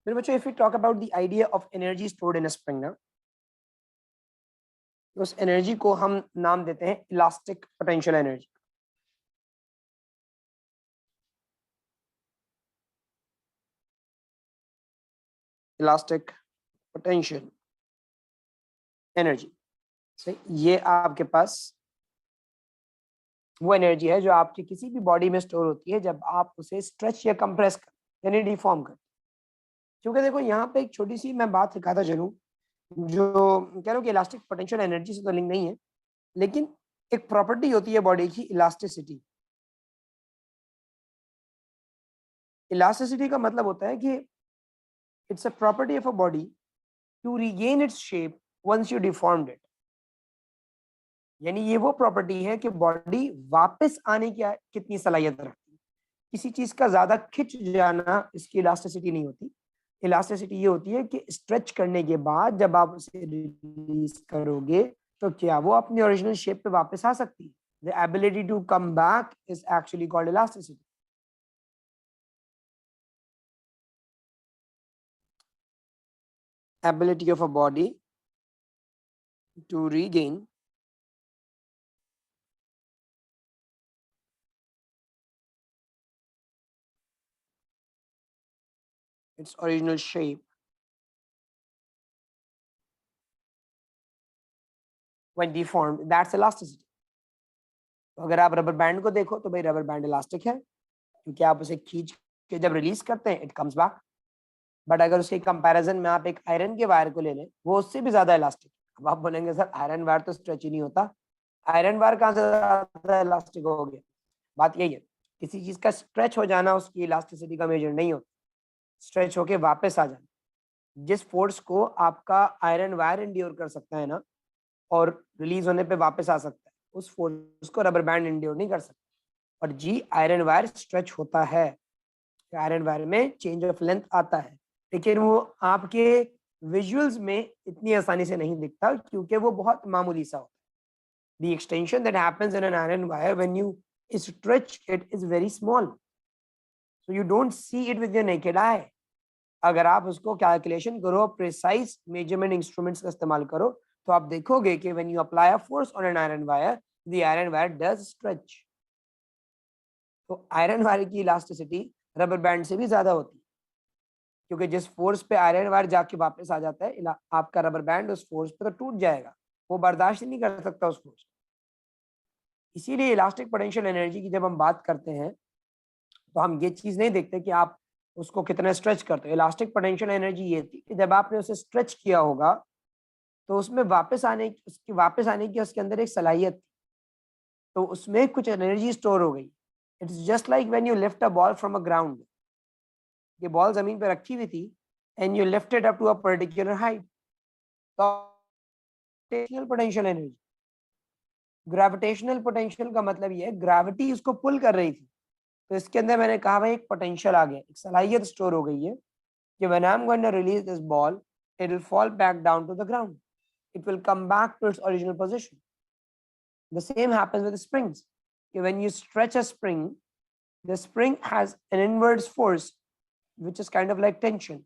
मेरे बच्चों, if we talk about the idea of energy stored in a spring ना, उस एनर्जी को हम नाम देते हैं elastic potential energy. Elastic potential energy. सही, ये आपके पास वो एनर्जी है जो आपकी किसी भी बॉडी में स्टोर होती है जब आप उसे स्ट्रेच या कंप्रेस कर यानी डिफॉर्म कर। क्योंकि देखो यहाँ पे एक छोटी सी मैं बात सिखाता चलूँ, जो कह रहा हूँ कि इलास्टिक पोटेंशियल एनर्जी से तो लिंक नहीं है, लेकिन एक प्रॉपर्टी होती है बॉडी की इलास्टिसिटी। इलास्टिसिटी का मतलब होता है कि it's a property of a body to regain its shape once you deformed it. यानी ये वो प्रॉपर्टी है कि बॉडी वापस आने की कितनी सलाहियत रखती है। किसी चीज का ज्यादा खिंच जाना इसकी इलास्टिसिटी नहीं होती। इलास्टिसिटी ये होती है कि स्ट्रेच करने के बाद जब आप उसे रिलीज करोगे तो क्या वो अपनी ओरिजिनल शेप पे वापस आ सकती है। The ability to come back is actually called elasticity. ability of a body to regain its original shape when deformed, that's elasticity. तो अगर आप रबर बैंड को देखो तो भाई रबर बैंड इलास्टिक है क्योंकि आप उसे खींच के जब रिलीज करते हैं इट कम्स बैक। बट अगर उसके कंपैरिजन में आप एक आयरन के वायर को ले लें, वो उससे भी ज्यादा इलास्टिक। अब आप बोलेंगे सर आयरन वायर तो स्ट्रेच ही नहीं होता, आयरन वायर कहाँ से ज्यादा इलास्टिक हो गया। बात यही है, किसी चीज का स्ट्रेच हो जाना उसकी इलास्टिसिटी का मेजर नहीं होता, स्ट्रेच होके वापस आ जाना। जिस फोर्स को आपका आयरन वायर इंड्योर कर सकता है ना, और रिलीज होने पे वापस आ सकता है, उस फोर्स को रबर बैंड इंड्योर नहीं कर सकता। और जी आयरन वायर स्ट्रेच होता है, आयरन वायर में चेंज ऑफ लेंथ आता है, लेकिन वो आपके विजुअल्स में इतनी आसानी से नहीं दिखता क्योंकि वो बहुत मामूली सा होता है। The extension that happens in an iron wire when you stretch it is very small, so you don't see it with your naked eye. अगर आप उसको कैलकुलेशन करो, प्रिसाइज मेजरमेंट इंस्ट्रूमेंट्स का इस्तेमाल करो, तो आप देखोगे कि when you apply a force on an iron wire, the iron wire does stretch. तो आयरन वायर की इलास्टिसिटी रबर बैंड से भी ज्यादा होती है, क्योंकि जिस फोर्स पे आयरन वायर जाके वापस आ जाता है, आपका रबर बैंड उस फोर्स पे तो टूट जाएगा, वो बर्दाश्त नहीं कर सकता उस फोर्स। इसीलिए इलास्टिक पोटेंशियल एनर्जी की जब हम बात करते हैं तो हम ये चीज नहीं देखते कि आप उसको कितना स्ट्रेच करते हो। इलास्टिक पोटेंशियल एनर्जी ये थी कि जब आपने उसे स्ट्रेच किया होगा तो उसमें वापस आने की उसके अंदर एक सलाहियत थी, तो उसमें कुछ एनर्जी स्टोर हो गई। It's just like when you lift a ball from a ground. ये बॉल जमीन पे रखी हुई थी and you lift it up to a particular height, तो पोटेंशियल एनर्जी। ग्रेविटेशनल पोटेंशियल का मतलब ये है ग्रेविटी उसको पुल कर रही थी, तो इसके अंदर मैंने कहा भाई एक पोटेंशियल आ गया, एक सलाहियत स्टोर हो गई है कि when I'm going to release this ball, it will fall back down to the ground. It will come back to its original position. The same happens with springs. When you stretch a spring, the spring has an inverse force, which is kind of like tension.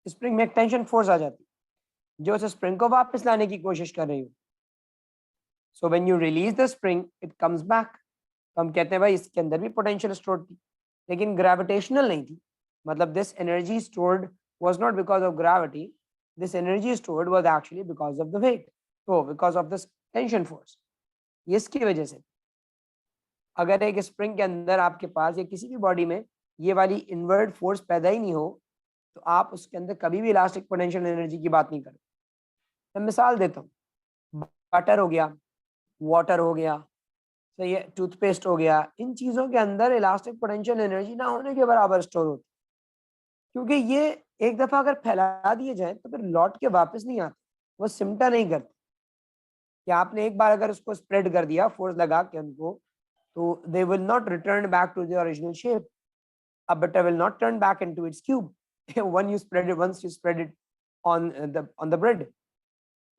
Spring में एक tension force आ जाती है जो उस spring को वापस लाने की कोशिश कर रही हो। So when you release the spring it comes back. तो हम कहते हैं भाई इसके अंदर भी पोटेंशियल स्टोर्ड थी, लेकिन ग्रेविटेशनल नहीं थी। मतलब this energy stored was not because of gravity, this energy stored was actually because of the weight, so because of this tension force। ये इसकी वजह से अगर एक स्प्रिंग के अंदर आपके पास या किसी भी बॉडी में ये वाली इनवर्ट फोर्स पैदा ही नहीं हो तो आप उसके अंदर कभी भी इलास्टिक पोटेंशियल एनर्जी की बात नहीं करें। मैं मिसाल देता हूँ, बटर हो गया, वाटर हो गया, सही है, टूथपेस्ट हो गया, इन चीजों के अंदर इलास्टिक पोटेंशियल एनर्जी ना होने के बराबर स्टोर होती, क्योंकि ये एक दफा अगर फैला दिए जाए तो फिर लौट के वापस नहीं आते, वो सिमटा नहीं करते। कि आपने एक बार अगर उसको स्प्रेड कर दिया फोर्स लगा के उनको, तो they will not return back to the original shape. A butter will not turn back into its cube once you spread it on the bread.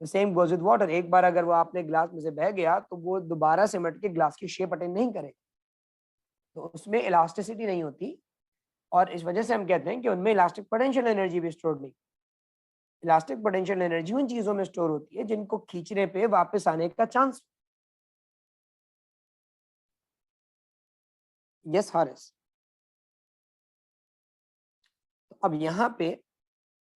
The same goes with water. एक बार अगर वो आपने glass में से बह गया तो वो दोबारा सिमट के ग्लास की शेप अटेन नहीं करेगा, तो उसमें इलास्टिसिटी नहीं होती। और इस वजह से हम कहते हैं कि उनमें इलास्टिक पोटेंशियल एनर्जी भी स्टोर नहीं। इलास्टिक पोटेंशियल एनर्जी उन चीजों में स्टोर होती है जिनको खींचने पे वापस आने का चांस। यस हारिस। अब यहाँ पे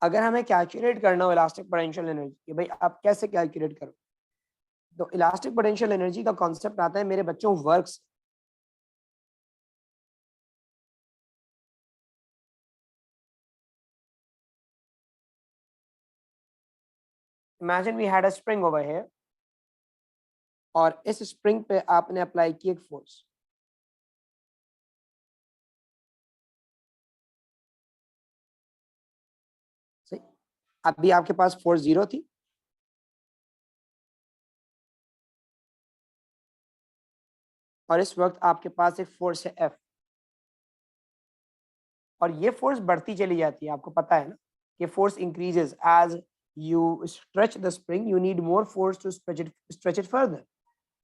अगर हमें कैलकुलेट करना हो इलास्टिक पोटेंशियल एनर्जी कि भाई आप कैसे कैलकुलेट करो, तो इलास्टिक पोटेंशियल एनर्जी का कॉन्सेप्ट आता है मेरे बच्चों वर्क से। Imagine we had a spring over here, और इस स्प्रिंग पे आपने अप्लाई की एक फोर्स। सही। अभी आपके पास फोर्स 0 थी, और इस वक्त आपके पास एक फोर्स है F, और ये फोर्स बढ़ती चली जाती है। आपको पता है ना कि force increases as you stretch the spring, you need more force to stretch it further.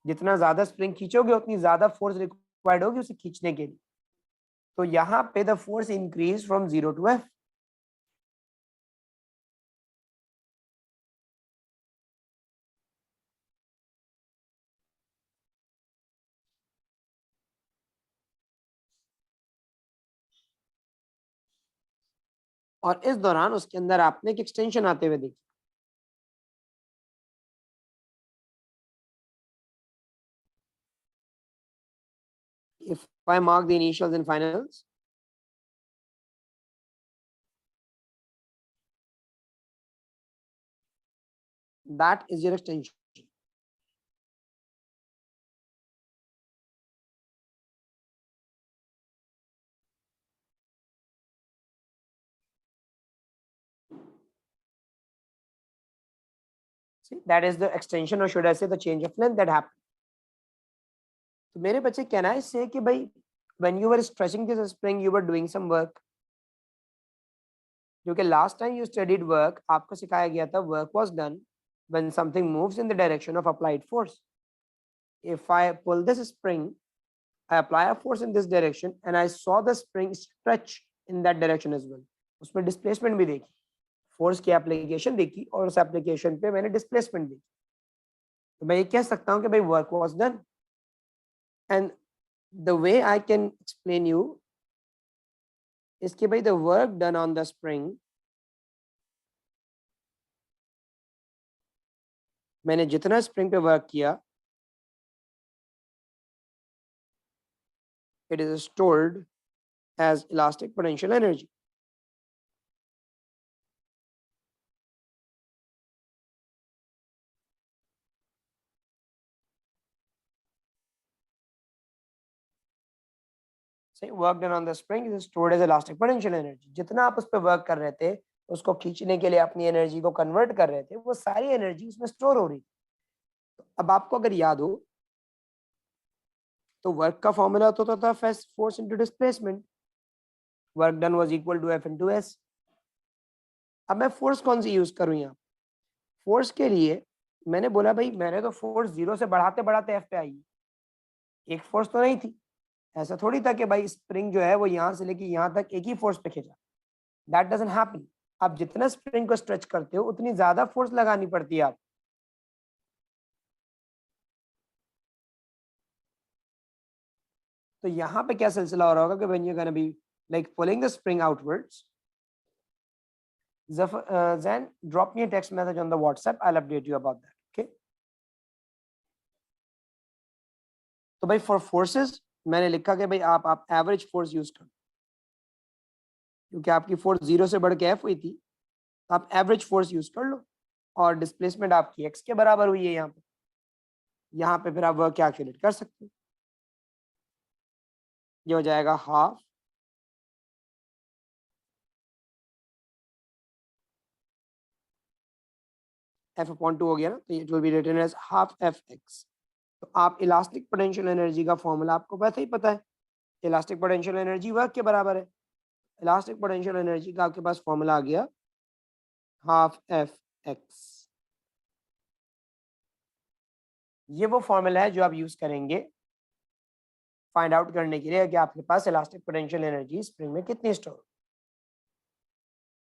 जितना ज्यादा स्प्रिंग खींचोगे उतनी ज्यादा फोर्स रिक्वायर्ड होगी उसे खींचने के लिए। तो यहाँ पे the force increase from 0 to F। और इस दौरान उसके अंदर आपने एक एक्सटेंशन आते हुए देखी। If I mark the initials and finals, that is your extension. See, that is the extension, or should I say the change of length that happened. तो मेरे बच्चे, can I say कि भाई when you were stretching this spring you were doing some work? क्योंकि last time you studied work आपको सिखाया गया था work was done when something moves in the direction of applied force. If I pull this spring, I apply a force in this direction and I saw the spring stretch in that direction as well. उसमें displacement भी देखी, force की application देखी, और उस application पे मैंने displacement देखी। तो मैं ये कह सकता हूँ कि भाई work was done. And the way I can explain you is कि भाई the work done on the spring, मैंने जितना स्प्रिंग पे वर्क किया, it is stored as elastic potential energy. Work done on the spring is stored as elastic potential energy. जितना आप उस पर वर्क कर रहे थे, उसको खींचने के लिए अपनी एनर्जी को कन्वर्ट कर रहे थे, वो सारी एनर्जी उसमें स्टोर हो रही थी। अब आपको अगर याद हो तो वर्क का फॉर्मूला तो होता था force into displacement. Work done was equal to F into S। अब मैं फोर्स कौन सी यूज करूं यहाँ? फोर्स के लिए मैंने बोला भाई मैंने तो फोर्स 0 से बढ़ाते बढ़ाते F पे आई, एक फोर्स तो नहीं थी। ऐसा थोड़ी था कि भाई स्प्रिंग जो है वो यहाँ से लेके यहाँ तक एक ही फोर्स पे खींचा। That doesn't happen. आप जितना स्प्रिंग को स्ट्रेच करते हो उतनी ज्यादा फोर्स लगानी पड़ती है आप। तो यहाँ पे क्या सिलसिला हो रहा होगा कि when you gonna be like pulling the spring outwards, then drop me a text message on the WhatsApp, I'll update you about that. Okay, तो भाई फॉर फोर्सेस मैंने लिखा कि भाई आप एवरेज फोर्स यूज करो, क्योंकि आपकी फोर्स 0 से बढ़ के F हुई थी, तो आप एवरेज फोर्स यूज कर लो, और डिस्प्लेसमेंट आपकी x के बराबर हुई है यहाँ पे फिर आप वर्क कैलकुलेट कर सकते हो। ये हो जाएगा हाफ F/2 हो गया ना, तो it will be written as half Fx। तो आप इलास्टिक पोटेंशियल एनर्जी का फॉर्मूला आपको वैसे ही पता है, इलास्टिक पोटेंशियल एनर्जी वर्क के बराबर है। इलास्टिक पोटेंशियल एनर्जी का आपके पास फॉर्मूला आ गया हाफ Fx। ये वो फॉर्मूला है जो आप यूज करेंगे फाइंड आउट करने के लिए कि आपके पास इलास्टिक पोटेंशियल एनर्जी स्प्रिंग में कितनी store.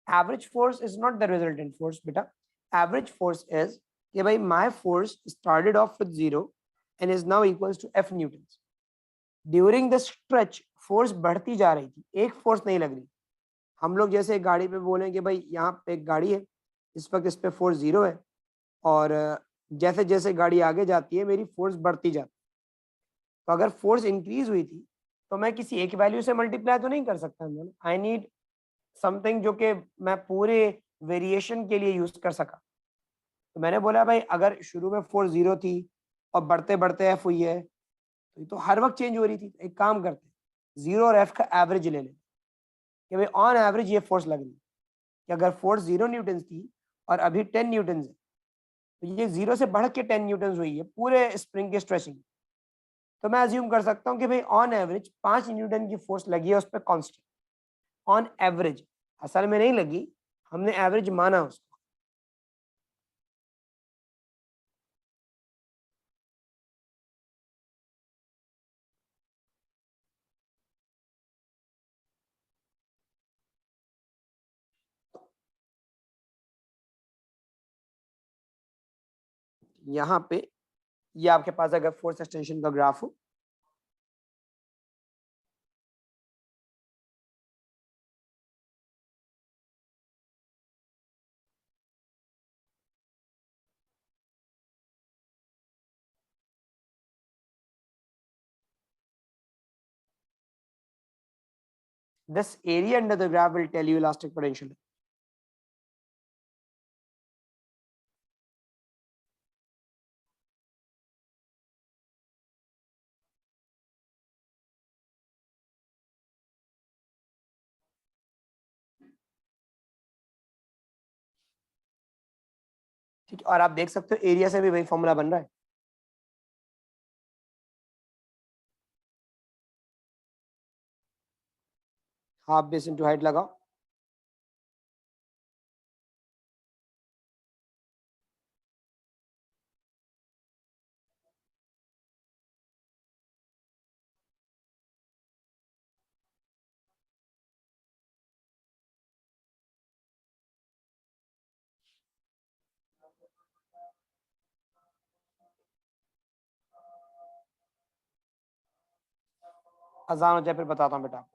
Average force is not the resultant force बेटा, एवरेज फोर्स इज कि भाई my force started off with 0 and is now equals to F newtons. During the stretch force बढ़ती जा रही थी, एक फोर्स नहीं लग रही। हम लोग जैसे एक गाड़ी पे बोलें कि भाई यहाँ पे एक गाड़ी है, इस वक्त इस पे फोर्स 0 है, और जैसे जैसे गाड़ी आगे जाती है मेरी फोर्स बढ़ती जाती है। तो अगर फोर्स इंक्रीज हुई थी तो मैं किसी एक वैल्यू से मल्टीप्लाई तो नहीं कर सकता, आई नीड समथिंग जो कि मैं पूरे वेरिएशन के लिए यूज कर सका। तो मैंने बोला भाई अगर शुरू में फोर्स 0 थी और बढ़ते बढ़ते एफ हुई है, तो ये तो हर वक्त चेंज हो रही थी। एक काम करते हैं 0 और एफ का एवरेज ले लें कि भाई ऑन एवरेज ये फोर्स लग रही है कि अगर फोर्स 0 न्यूटन थी और अभी 10 न्यूटन है, तो ये 0 से बढ़ के 10 न्यूटन हुई है पूरे स्प्रिंग के स्ट्रेचिंग। तो मैं अज्यूम कर सकता हूँ कि भाई ऑन एवरेज 5 न्यूटन की फोर्स लगी है उस पर कांस्टेंट, ऑन एवरेज। असल में नहीं लगी, हमने एवरेज माना उसको। यहाँ पे ये आपके पास अगर फोर्स एक्सटेंशन का ग्राफ हो, this area under the graph will tell you elastic potential. ठीक है, और आप देख सकते हो एरिया से भी वही फॉर्मूला बन रहा है। हाफ बेस इंटू हाइट लगाओ, अजान हो जाए फिर बताता हूँ बेटा।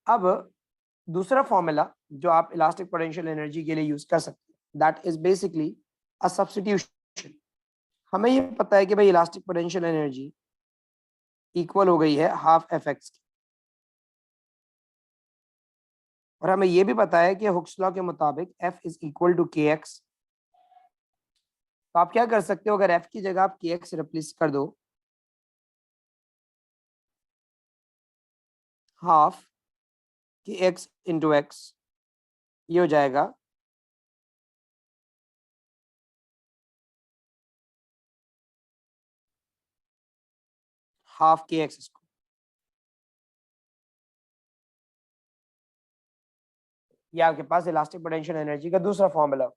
अब दूसरा फॉर्मूला जो आप इलास्टिक पोटेंशियल एनर्जी के लिए यूज कर सकते हैं, that is basically a substitution. हमें ये पता है कि भाई इलास्टिक पोटेंशियल एनर्जी इक्वल हो गई है हाफ एफ एक्स की, और हमें ये भी पता है कि हुक्स लॉ के मुताबिक एफ इज इक्वल टू के एक्स। तो आप क्या कर सकते हो, अगर एफ की जगह आप के एक्स रिप्लेस कर दो, हाफ के एक्स इंटू एक्स, ये हो जाएगा हाफ के एक्स स्क्वायर। ये आपके पास इलास्टिक पोटेंशियल एनर्जी का दूसरा फॉर्मूला।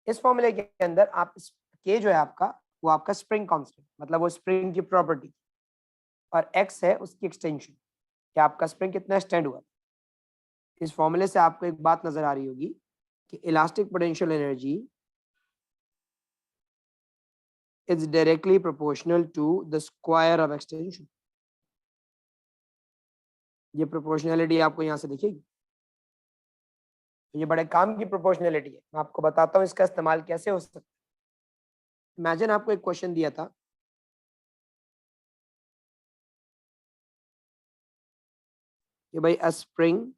इस फॉर्मूले के अंदर आप के जो है आपका, वो आपका स्प्रिंग कांस्टेंट, मतलब वो स्प्रिंग की प्रॉपर्टी, और एक्स है उसकी एक्सटेंशन, कि आपका स्प्रिंग कितना एक्सटेंड हुआ। इस फॉर्मूले से आपको एक बात नजर आ रही होगी कि elastic potential energy is directly proportional to the square of extension. ये प्रोपोर्शनैलिटी आपको यहाँ से दिखेगी। ये बड़े काम की प्रोपोर्शनैलिटी है, मैं आपको बताता हूँ इसका इस्तेमाल कैसे हो सकता है। इमेजिन आपको एक क्वेश्चन दिया था कि भाई अ spring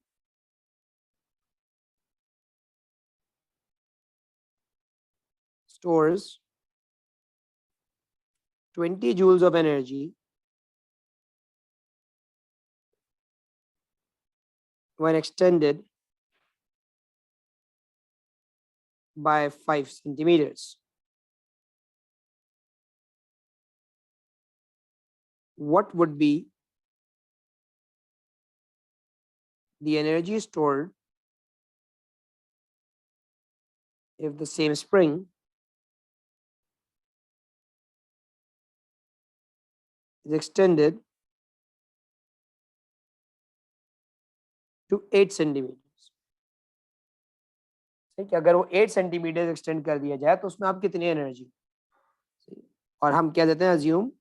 stores 20 joules of energy when extended by 5 centimeters. What would be the energy stored if the same spring is extended to 8 centimetre. ठीक है, अगर वो 8 सेंटीमीटर एक्सटेंड कर दिया जाए तो उसमें आप कितनी एनर्जी, और हम क्या देते हैं assume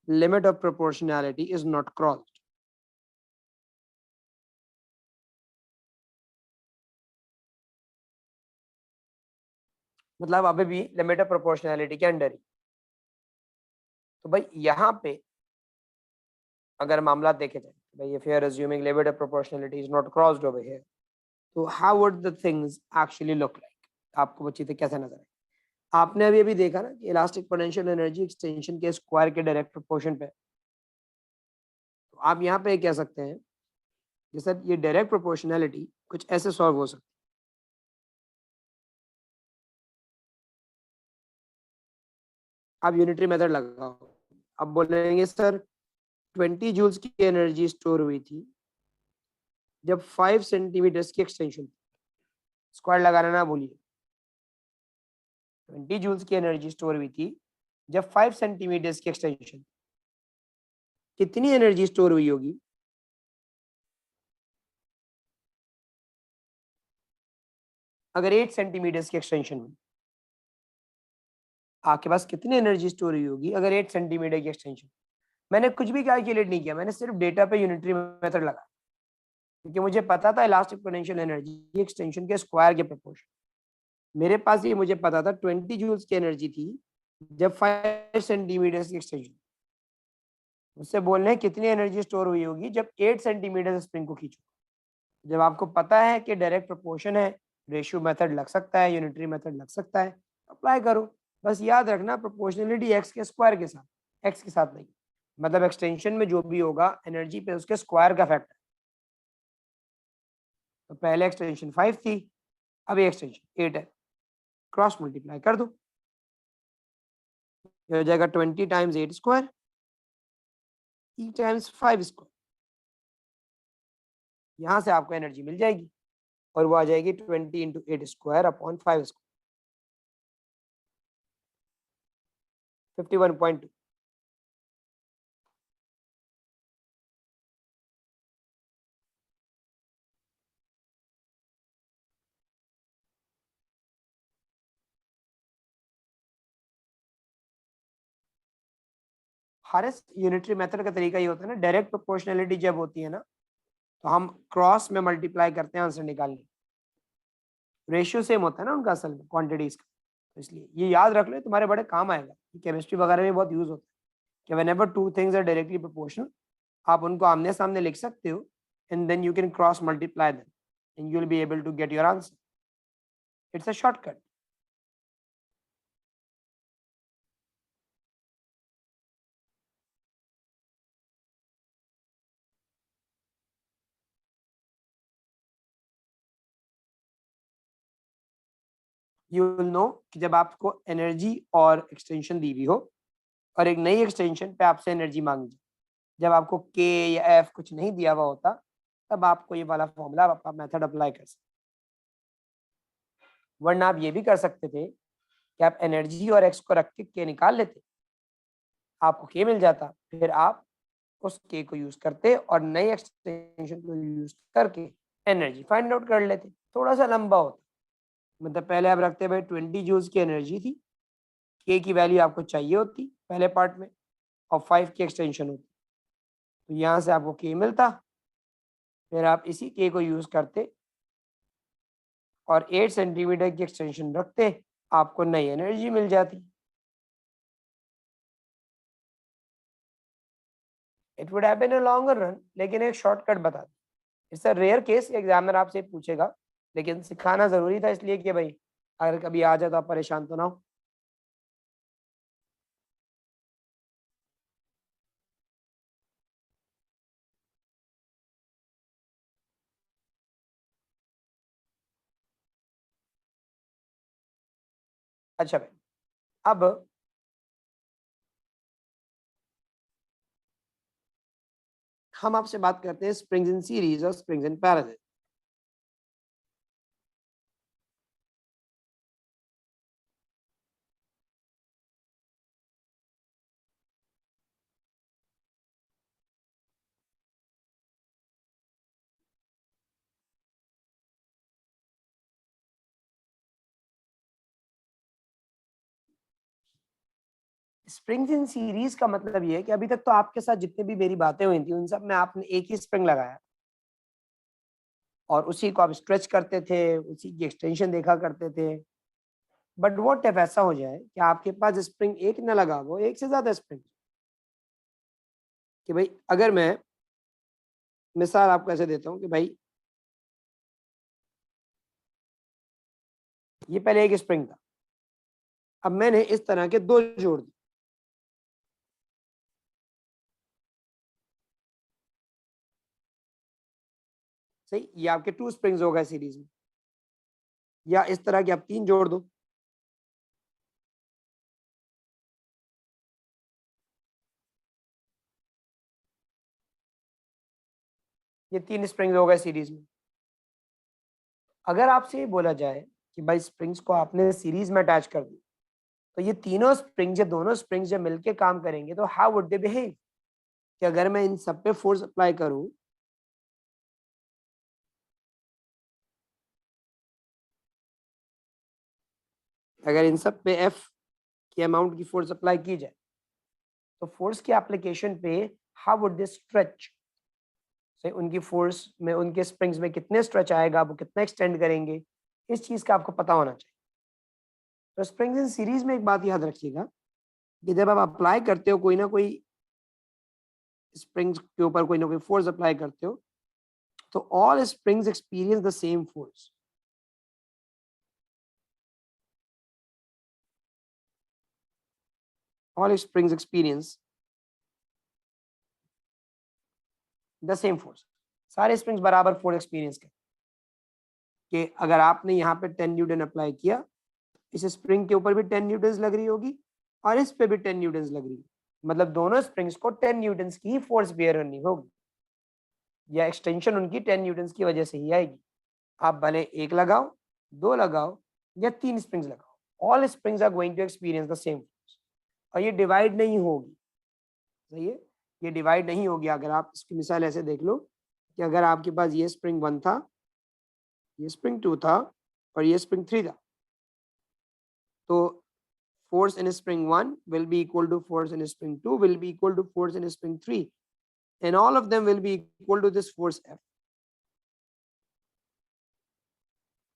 limit of proportionality is not crossed. मतलब अभी भी लिमिट ऑफ प्रोपोर्शनैलिटी के अंडर ही। तो भाई यहाँ पे अगर मामला देखे जाए, भाई if you are assuming limit of proportionality is not crossed over here, तो how would the things actually look like, आपको वो चीजें कैसे नजर आए। आपने अभी अभी देखा ना कि इलास्टिक पोटेंशियल एनर्जी एक्सटेंशन के स्क्वायर के डायरेक्ट प्रोपोर्शन पे। तो आप यहाँ पे कह सकते हैं जैसे ये डायरेक्ट प्रोपोर्शनैलिटी कुछ ऐसे सॉल्व हो सकती है। आप यूनिटरी मेथड लगाओ, अब बोलेंगे सर 20 जूल्स की एनर्जी स्टोर हुई थी जब 5 सेंटीमीटर की एक्सटेंशन, स्क्वायर लगाना ना भूलिए। 20 जूल्स की एनर्जी स्टोर हुई थी जब 5 सेंटीमीटर की एक्सटेंशन, कितनी एनर्जी स्टोर हुई होगी अगर 8 सेंटीमीटर की एक्सटेंशन हुई। आपके पास कितनी एनर्जी स्टोर हुई होगी अगर 8 सेंटीमीटर की एक्सटेंशन। मैंने कुछ भी कैलकुलेट नहीं किया, मैंने सिर्फ डेटा पे यूनिटरी मेथड लगा, क्योंकि मुझे पता था इलास्टिक पोटेंशियल एनर्जी एक्सटेंशन के स्क्वायर के प्रोपोर्शन। मेरे पास ये मुझे पता था 20 जूल्स की एनर्जी थी जब 5 सेंटीमीटर की एक्सटेंशन। उससे बोलने हैं कितनी एनर्जी स्टोर हुई होगी जब 8 सेंटीमीटर स्प्रिंग को खींचो। जब आपको पता है कि डायरेक्ट प्रोपोर्शन है, रेशियो मेथड लग सकता है, यूनिटरी मेथड लग सकता है, अप्लाई करो। बस याद रखना प्रोपोर्शनलिटी एक्स के स्क्वायर के साथ, एक्स के साथ नहीं। मतलब एक्सटेंशन में जो भी होगा एनर्जी पे उसके स्क्वायर का फैक्टर। तो पहले एक्सटेंशन 5 थी, अब एक्सटेंशन 8 है, क्रॉस मल्टीप्लाई कर दो, ये हो जाएगा 20 टाइम्स 8 स्क्वायर ई टाइम्स 5 स्क्वायर। यहाँ से आपको एनर्जी मिल जाएगी और वो आ जाएगी 20 इंटू 8 स्क्वायर अपॉन 5 स्क्वायर, 51.2। हर यूनिटरी मेथड का तरीका ये होता है ना, डायरेक्ट प्रोपोर्शनलिटी जब होती है ना तो हम क्रॉस में मल्टीप्लाई करते हैं आंसर निकालने। रेशियो सेम होता है ना उनका असल में क्वांटिटीज का, तो इसलिए ये याद रख ले, तुम्हारे बड़े काम आएगा। केमिस्ट्री वगैरह में बहुत यूज होता है कि whenever two things are directly proportional, आप उनको आमने सामने लिख सकते हो and then you can cross multiply them and you will be able to get your answer. It's a shortcut. You will know कि जब आपको एनर्जी और एक्सटेंशन दी हुई हो और एक नई एक्सटेंशन पे आपसे एनर्जी मांगी जाए, जब आपको के या एफ कुछ नहीं दिया हुआ होता, तब आपको ये वाला फॉर्मूला आपका मेथड अप्लाई कर सकते। वरना आप ये भी कर सकते थे कि आप एनर्जी और एक्स को रख के के निकाल लेते, आपको के मिल जाता, फिर आप उस के को यूज करते और नई एक्सटेंशन को यूज करके एनर्जी फाइंड आउट कर लेते। थोड़ा सा लंबा होता, मतलब पहले आप रखते भाई 20 जूल्स की एनर्जी थी, के की वैल्यू आपको चाहिए होती पहले पार्ट में, और 5 की एक्सटेंशन होती, तो यहाँ से आपको के मिलता, फिर आप इसी के को यूज करते और 8 सेंटीमीटर की एक्सटेंशन रखते, आपको नई एनर्जी मिल जाती। It would have been a longer run, लेकिन एक शॉर्टकट बता दी। It's a rare case examiner आपसे पूछेगा, लेकिन सिखाना जरूरी था इसलिए कि भाई अगर कभी आ जाए तो आप परेशान तो ना हो। अच्छा भाई, अब हम आपसे बात करते हैं स्प्रिंग्स इन सीरीज और springs in parallel. Springs in series का मतलब ये है कि अभी तक तो आपके साथ जितने भी मेरी बातें हुई थी उन सब में आपने एक ही स्प्रिंग लगाया और उसी को आप स्ट्रेच करते थे, उसी की एक्सटेंशन देखा करते थे। बट व्हाट इफ ऐसा हो जाए कि आपके पास स्प्रिंग एक न लगा हो, एक से ज्यादा स्प्रिंग, कि भाई अगर मैं मिसाल आपको ऐसे देता हूँ कि भाई ये पहले एक स्प्रिंग था, अब मैंने इस तरह के दो जोड़ दिए, सही, ये आपके टू स्प्रिंग्स हो गए सीरीज में। या इस तरह के आप तीन जोड़ दो, ये तीन स्प्रिंग्स हो गए सीरीज में। अगर आपसे ये बोला जाए कि भाई स्प्रिंग्स को आपने सीरीज में अटैच कर दी, तो ये तीनों स्प्रिंग्स, ये दोनों स्प्रिंग्स जब मिलके काम करेंगे तो हाउ वुड दे बिहेव, कि अगर मैं इन सब पे फोर्स अप्लाई करूं, अगर इन सब पे एफ की अमाउंट की फोर्स अप्लाई की जाए, तो फोर्स की एप्लीकेशन पे हाउ वुड दे स्ट्रेच, से उनकी फोर्स में, उनके स्प्रिंग्स में कितने स्ट्रेच आएगा, वो कितना एक्सटेंड करेंगे, इस चीज का आपको पता होना चाहिए। तो स्प्रिंग्स इन सीरीज में एक बात याद रखिएगा कि जब आप अप्लाई करते हो कोई ना कोई स्प्रिंग्स के ऊपर कोई ना कोई फोर्स अप्लाई करते हो, तो all springs experience the same force. All springs experience the same force, सारे स्प्रिंग्स बराबर फोर्स एक्सपीरियंस करें। कि अगर आपने यहाँ पे 10 न्यूटन अप्लाई किया, इस स्प्रिंग के ऊपर भी 10 न्यूटन लग रही होगी और इस पे भी 10 न्यूटन लग रही है, मतलब दोनों स्प्रिंग्स को 10 न्यूटन की ही फोर्स बेयर करनी होगी, या एक्सटेंशन उनकी 10 न्यूटन की वजह से ही आएगी। आप भले एक लगाओ, दो लगाओ या तीन स्प्रिंग्स लगाओ, all springs are going to experience the same force. और ये डिवाइड नहीं होगी, सही है, ये डिवाइड नहीं होगी। अगर आप इसकी मिसाल ऐसे देख लो कि अगर आपके पास ये स्प्रिंग 1 था, ये स्प्रिंग 2 था और ये स्प्रिंग 3 था, तो force in spring 1 will be equal to force in spring 2 will be equal to force in spring 3, and all of them will be equal to this force F।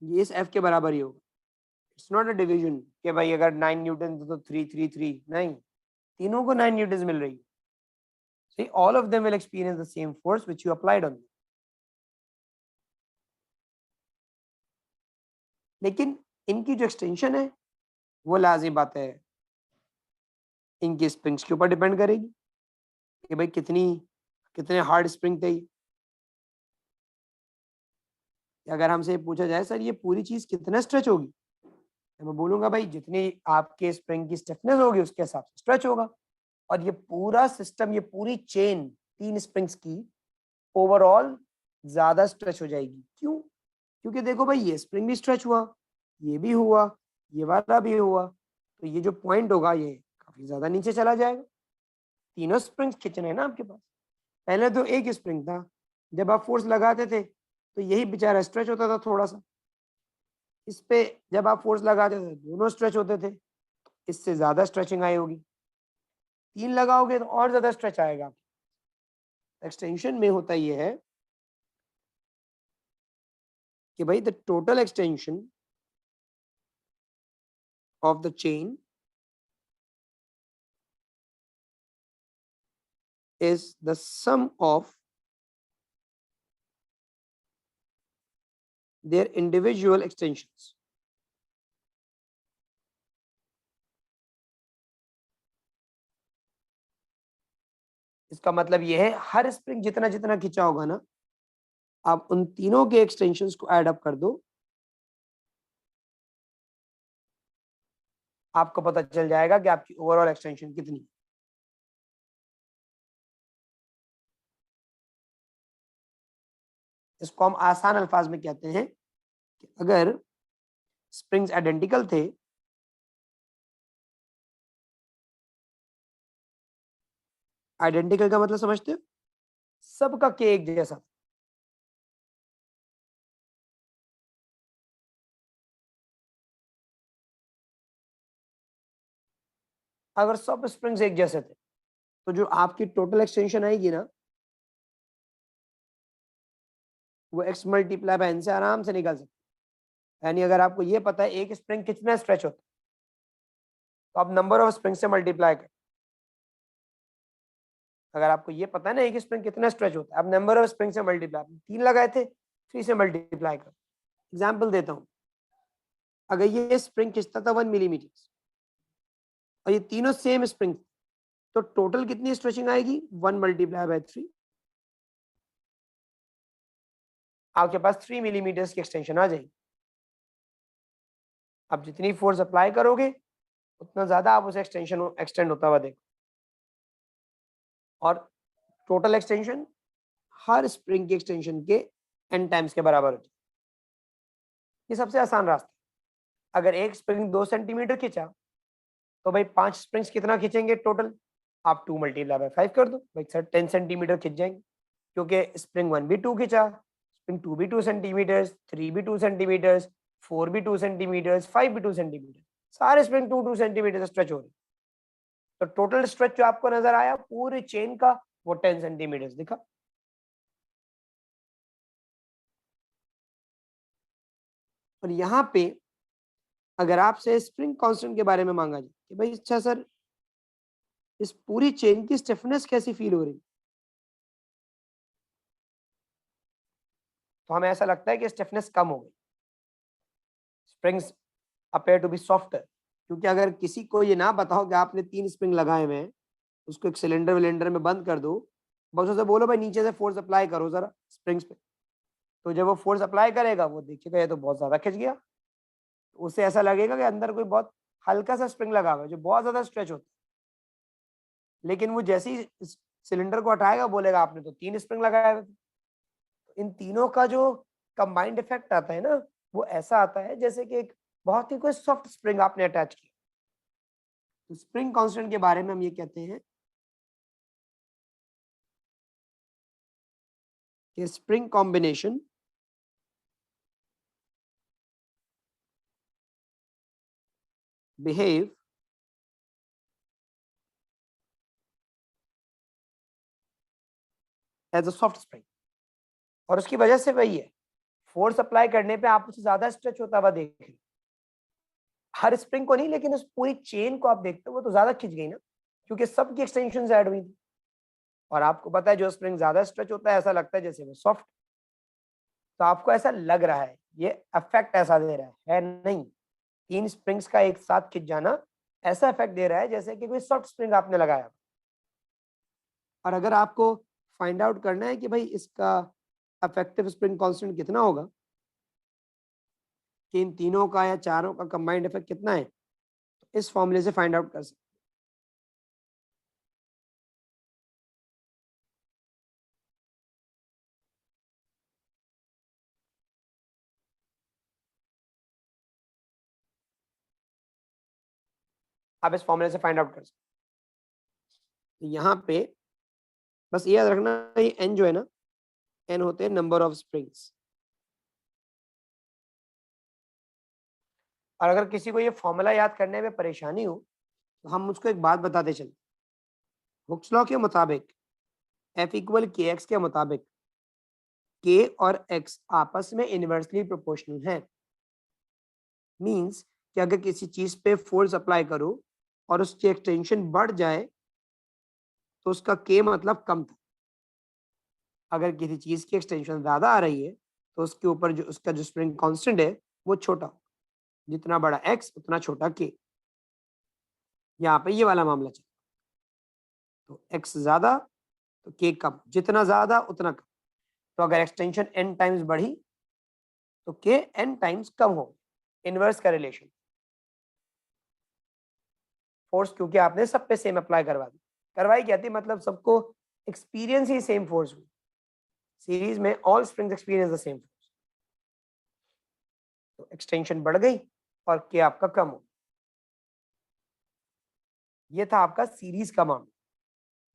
ये इस F के बराबर ही होगा। इट्स नॉट अ डिवीजन कि भाई अगर 9 Newton तो 3 नहीं, तीनों को 9 न्यूटन मिल रही है। See, all of them will experience the same force which you applied on them। लेकिन इनकी जो एक्सटेंशन है वो लाजिम बात है इनकी स्प्रिंग्स के ऊपर डिपेंड करेगी कि भाई कितने हार्ड स्प्रिंग थे। अगर हमसे पूछा जाए सर ये पूरी चीज कितना स्ट्रेच होगी, तो मैं बोलूंगा भाई जितनी आपके स्प्रिंग की स्टिफनेस होगी उसके हिसाब से स्ट्रेच होगा। और ये पूरा सिस्टम, ये पूरी चेन तीन स्प्रिंग्स की ओवरऑल ज्यादा स्ट्रेच हो जाएगी। क्यों? क्योंकि देखो भाई ये स्प्रिंग भी स्ट्रेच हुआ, ये भी हुआ, ये वाला भी हुआ, तो ये जो पॉइंट होगा ये काफी ज्यादा नीचे चला जाएगा। तीनों स्प्रिंग्स खींचने हैं ना आपके पास। पहले तो एक स्प्रिंग था, जब आप फोर्स लगाते थे तो यही बेचारा स्ट्रेच होता था थोड़ा सा, इस पे जब आप फोर्स लगाते थे दोनों स्ट्रेच होते थे, इससे ज्यादा स्ट्रेचिंग आई होगी। तीन लगाओगे तो और ज्यादा स्ट्रेच आएगा। एक्सटेंशन में होता यह है कि भाई the total extension of the chain is the sum of their individual extensions। इसका मतलब यह है हर स्प्रिंग जितना जितना खींचा होगा ना, आप उन तीनों के एक्सटेंशंस को ऐड अप कर दो, आपको पता चल जाएगा कि आपकी ओवरऑल एक्सटेंशन कितनी। इसको हम आसान अल्फाज में कहते हैं कि अगर स्प्रिंग्स आइडेंटिकल थे, आइडेंटिकल का मतलब समझते हो, सबका के एक जैसा, अगर सब स्प्रिंग्स एक जैसे थे तो जो आपकी टोटल एक्सटेंशन आएगी ना वो x मल्टीप्लाई बाय n से आराम से निकल सकती है। यानी अगर आपको ये पता है एक स्प्रिंग कितना स्ट्रेच होता है तो आप नंबर ऑफ स्प्रिंग से मल्टीप्लाई कर। अगर आपको ये पता है ना एक स्प्रिंग कितना स्ट्रेच होता है आप नंबर ऑफ स्प्रिंग से मल्टीप्लाई, 3 लगाए थे 3 से मल्टीप्लाई कर। एग्जाम्पल देता हूँ, अगर ये स्प्रिंग खिंचता था 1 मिलीमीटर और ये तीनों सेम स्प्रिंग तो टोटल कितनी स्ट्रेचिंग आएगी 1 मल्टीप्लाई बाय 3। आपके पास 3 मिलीमीटर की एक्सटेंशन आ जाएगी। आप जितनी फोर्स अप्लाई करोगे उतना ज्यादा आप उसे एक्सटेंशन एक्सटेंड होता हुआ देखो। और टोटल एक्सटेंशन हर स्प्रिंग की एक्सटेंशन के n टाइम्स के बराबर होती है। ये सबसे आसान रास्ता है। अगर एक स्प्रिंग 2 सेंटीमीटर खींचा तो भाई 5 स्प्रिंग्स कितना खींचेंगे टोटल, आप 2 मल्टीप्लाई बाय 5 कर दो भाई सर 10 सेंटीमीटर खींच जाएंगे, क्योंकि स्प्रिंग 1 भी 2 खींचा, स्प्रिंग 2 भी 2 सेंटीमीटर, 3 भी 2 सेंटीमीटर, 4 भी 2 सेंटीमीटर, 5 भी 2 सेंटीमीटर, सारे स्प्रिंग 2 सेंटीमीटर स्ट्रेच हो रहे। तो टोटल स्ट्रेच जो आपको नजर आया पूरे चेन का वो 10 सेंटीमीटर दिखा। और यहाँ पे अगर आपसे स्प्रिंग कांस्टेंट के बारे में मांगा जाए कि भाई अच्छा सर इस पूरी चेन की स्टिफनेस कैसी फील हो रही, तो हमें ऐसा लगता है कि स्टिफनेस कम हो गई, springs appear to be softer. क्योंकि अगर किसी को ये ना बताओ कि आपने 3 स्प्रिंग लगाए हुए हैं, उसको एक सिलेंडर विलेंडर में बंद कर दो, बस उसे बोलो भाई नीचे से फोर्स अप्लाई करो जरा स्प्रिंग्स पे, तो जब वो फोर्स अप्लाई करेगा वो देखिएगा ये तो बहुत ज्यादा खिंच गया, उसे ऐसा लगेगा कि अंदर कोई बहुत हल्का सा स्प्रिंग लगा हुआ है जो बहुत ज्यादा स्ट्रेच होता है। लेकिन वो जैसे ही सिलेंडर को हटाएगा बोलेगा आपने तो 3 स्प्रिंग लगाए हुए थे। इन तीनों का जो कंबाइंड इफेक्ट आता है ना वो ऐसा आता है जैसे कि एक बहुत ही कोई सॉफ्ट स्प्रिंग आपने अटैच किया। तो स्प्रिंग कांस्टेंट के बारे में हम ये कहते हैं कि spring combination behave as a soft spring. और उसकी वजह से वही है, फोर्स अप्लाई करने पे आप उसे ज्यादा स्ट्रेच होता हुआ देख रहे, हर स्प्रिंग को नहीं लेकिन उस पूरी चेन को आप देखते हो वो तो ज्यादा खिंच गई ना, क्योंकि सबकी एक्सटेंशन ऐड हुई थी। और आपको पता है जो स्प्रिंग ज्यादा स्ट्रेच होता है ऐसा लगता है जैसे वो सॉफ्ट, तो आपको ऐसा लग रहा है ये इफेक्ट ऐसा दे रहा है नहीं, 3 स्प्रिंग्स का एक साथ खिंच जाना ऐसा इफेक्ट दे रहा है जैसे कि कोई सॉफ्ट स्प्रिंग आपने लगाया। और अगर आपको फाइंड आउट करना है कि भाई इसका इफेक्टिव स्प्रिंग कांस्टेंट कितना होगा, कि इन तीनों का या चारों का कंबाइंड इफेक्ट कितना है, तो इस फॉर्मूले से फाइंड आउट कर सकते। आप इस फॉर्मूले से फाइंड आउट कर सकते। तो यहाँ पे बस ये याद रखना ये एन जो है ना, एन होते हैं नंबर ऑफ स्प्रिंग्स। और अगर किसी को ये फॉर्मूला याद करने में परेशानी हो तो हम उसको एक बात बताते चलते, हुक्स लॉ के मुताबिक एफ इक्वल के एक्स के मुताबिक के और एक्स आपस में इनवर्सली प्रोपोर्शनल है। मींस कि अगर किसी चीज पे फोर्स अप्लाई करो और उसकी एक्सटेंशन बढ़ जाए तो उसका के मतलब कम था। अगर किसी चीज की एक्सटेंशन ज्यादा आ रही है तो उसके ऊपर जो उसका जो स्प्रिंग कांस्टेंट है वो छोटा हो, जितना बड़ा एक्स उतना छोटा के। यहाँ पे ये वाला मामला चल, तो एक्स ज्यादा तो के कम, जितना ज्यादा उतना कम। तो अगर एक्सटेंशन n टाइम्स बढ़ी तो के n टाइम्स कम हो, इनवर्स का रिलेशन। फोर्स क्योंकि आपने सब पे सेम अप्लाई करवा दी, करवाई क्या थी मतलब सबको एक्सपीरियंस ही सेम फोर्स हुई, सीरीज में all springs experience the same force, तो एक्सटेंशन बढ़ गई और के आपका कम हो। ये था आपका सीरीज का मामला,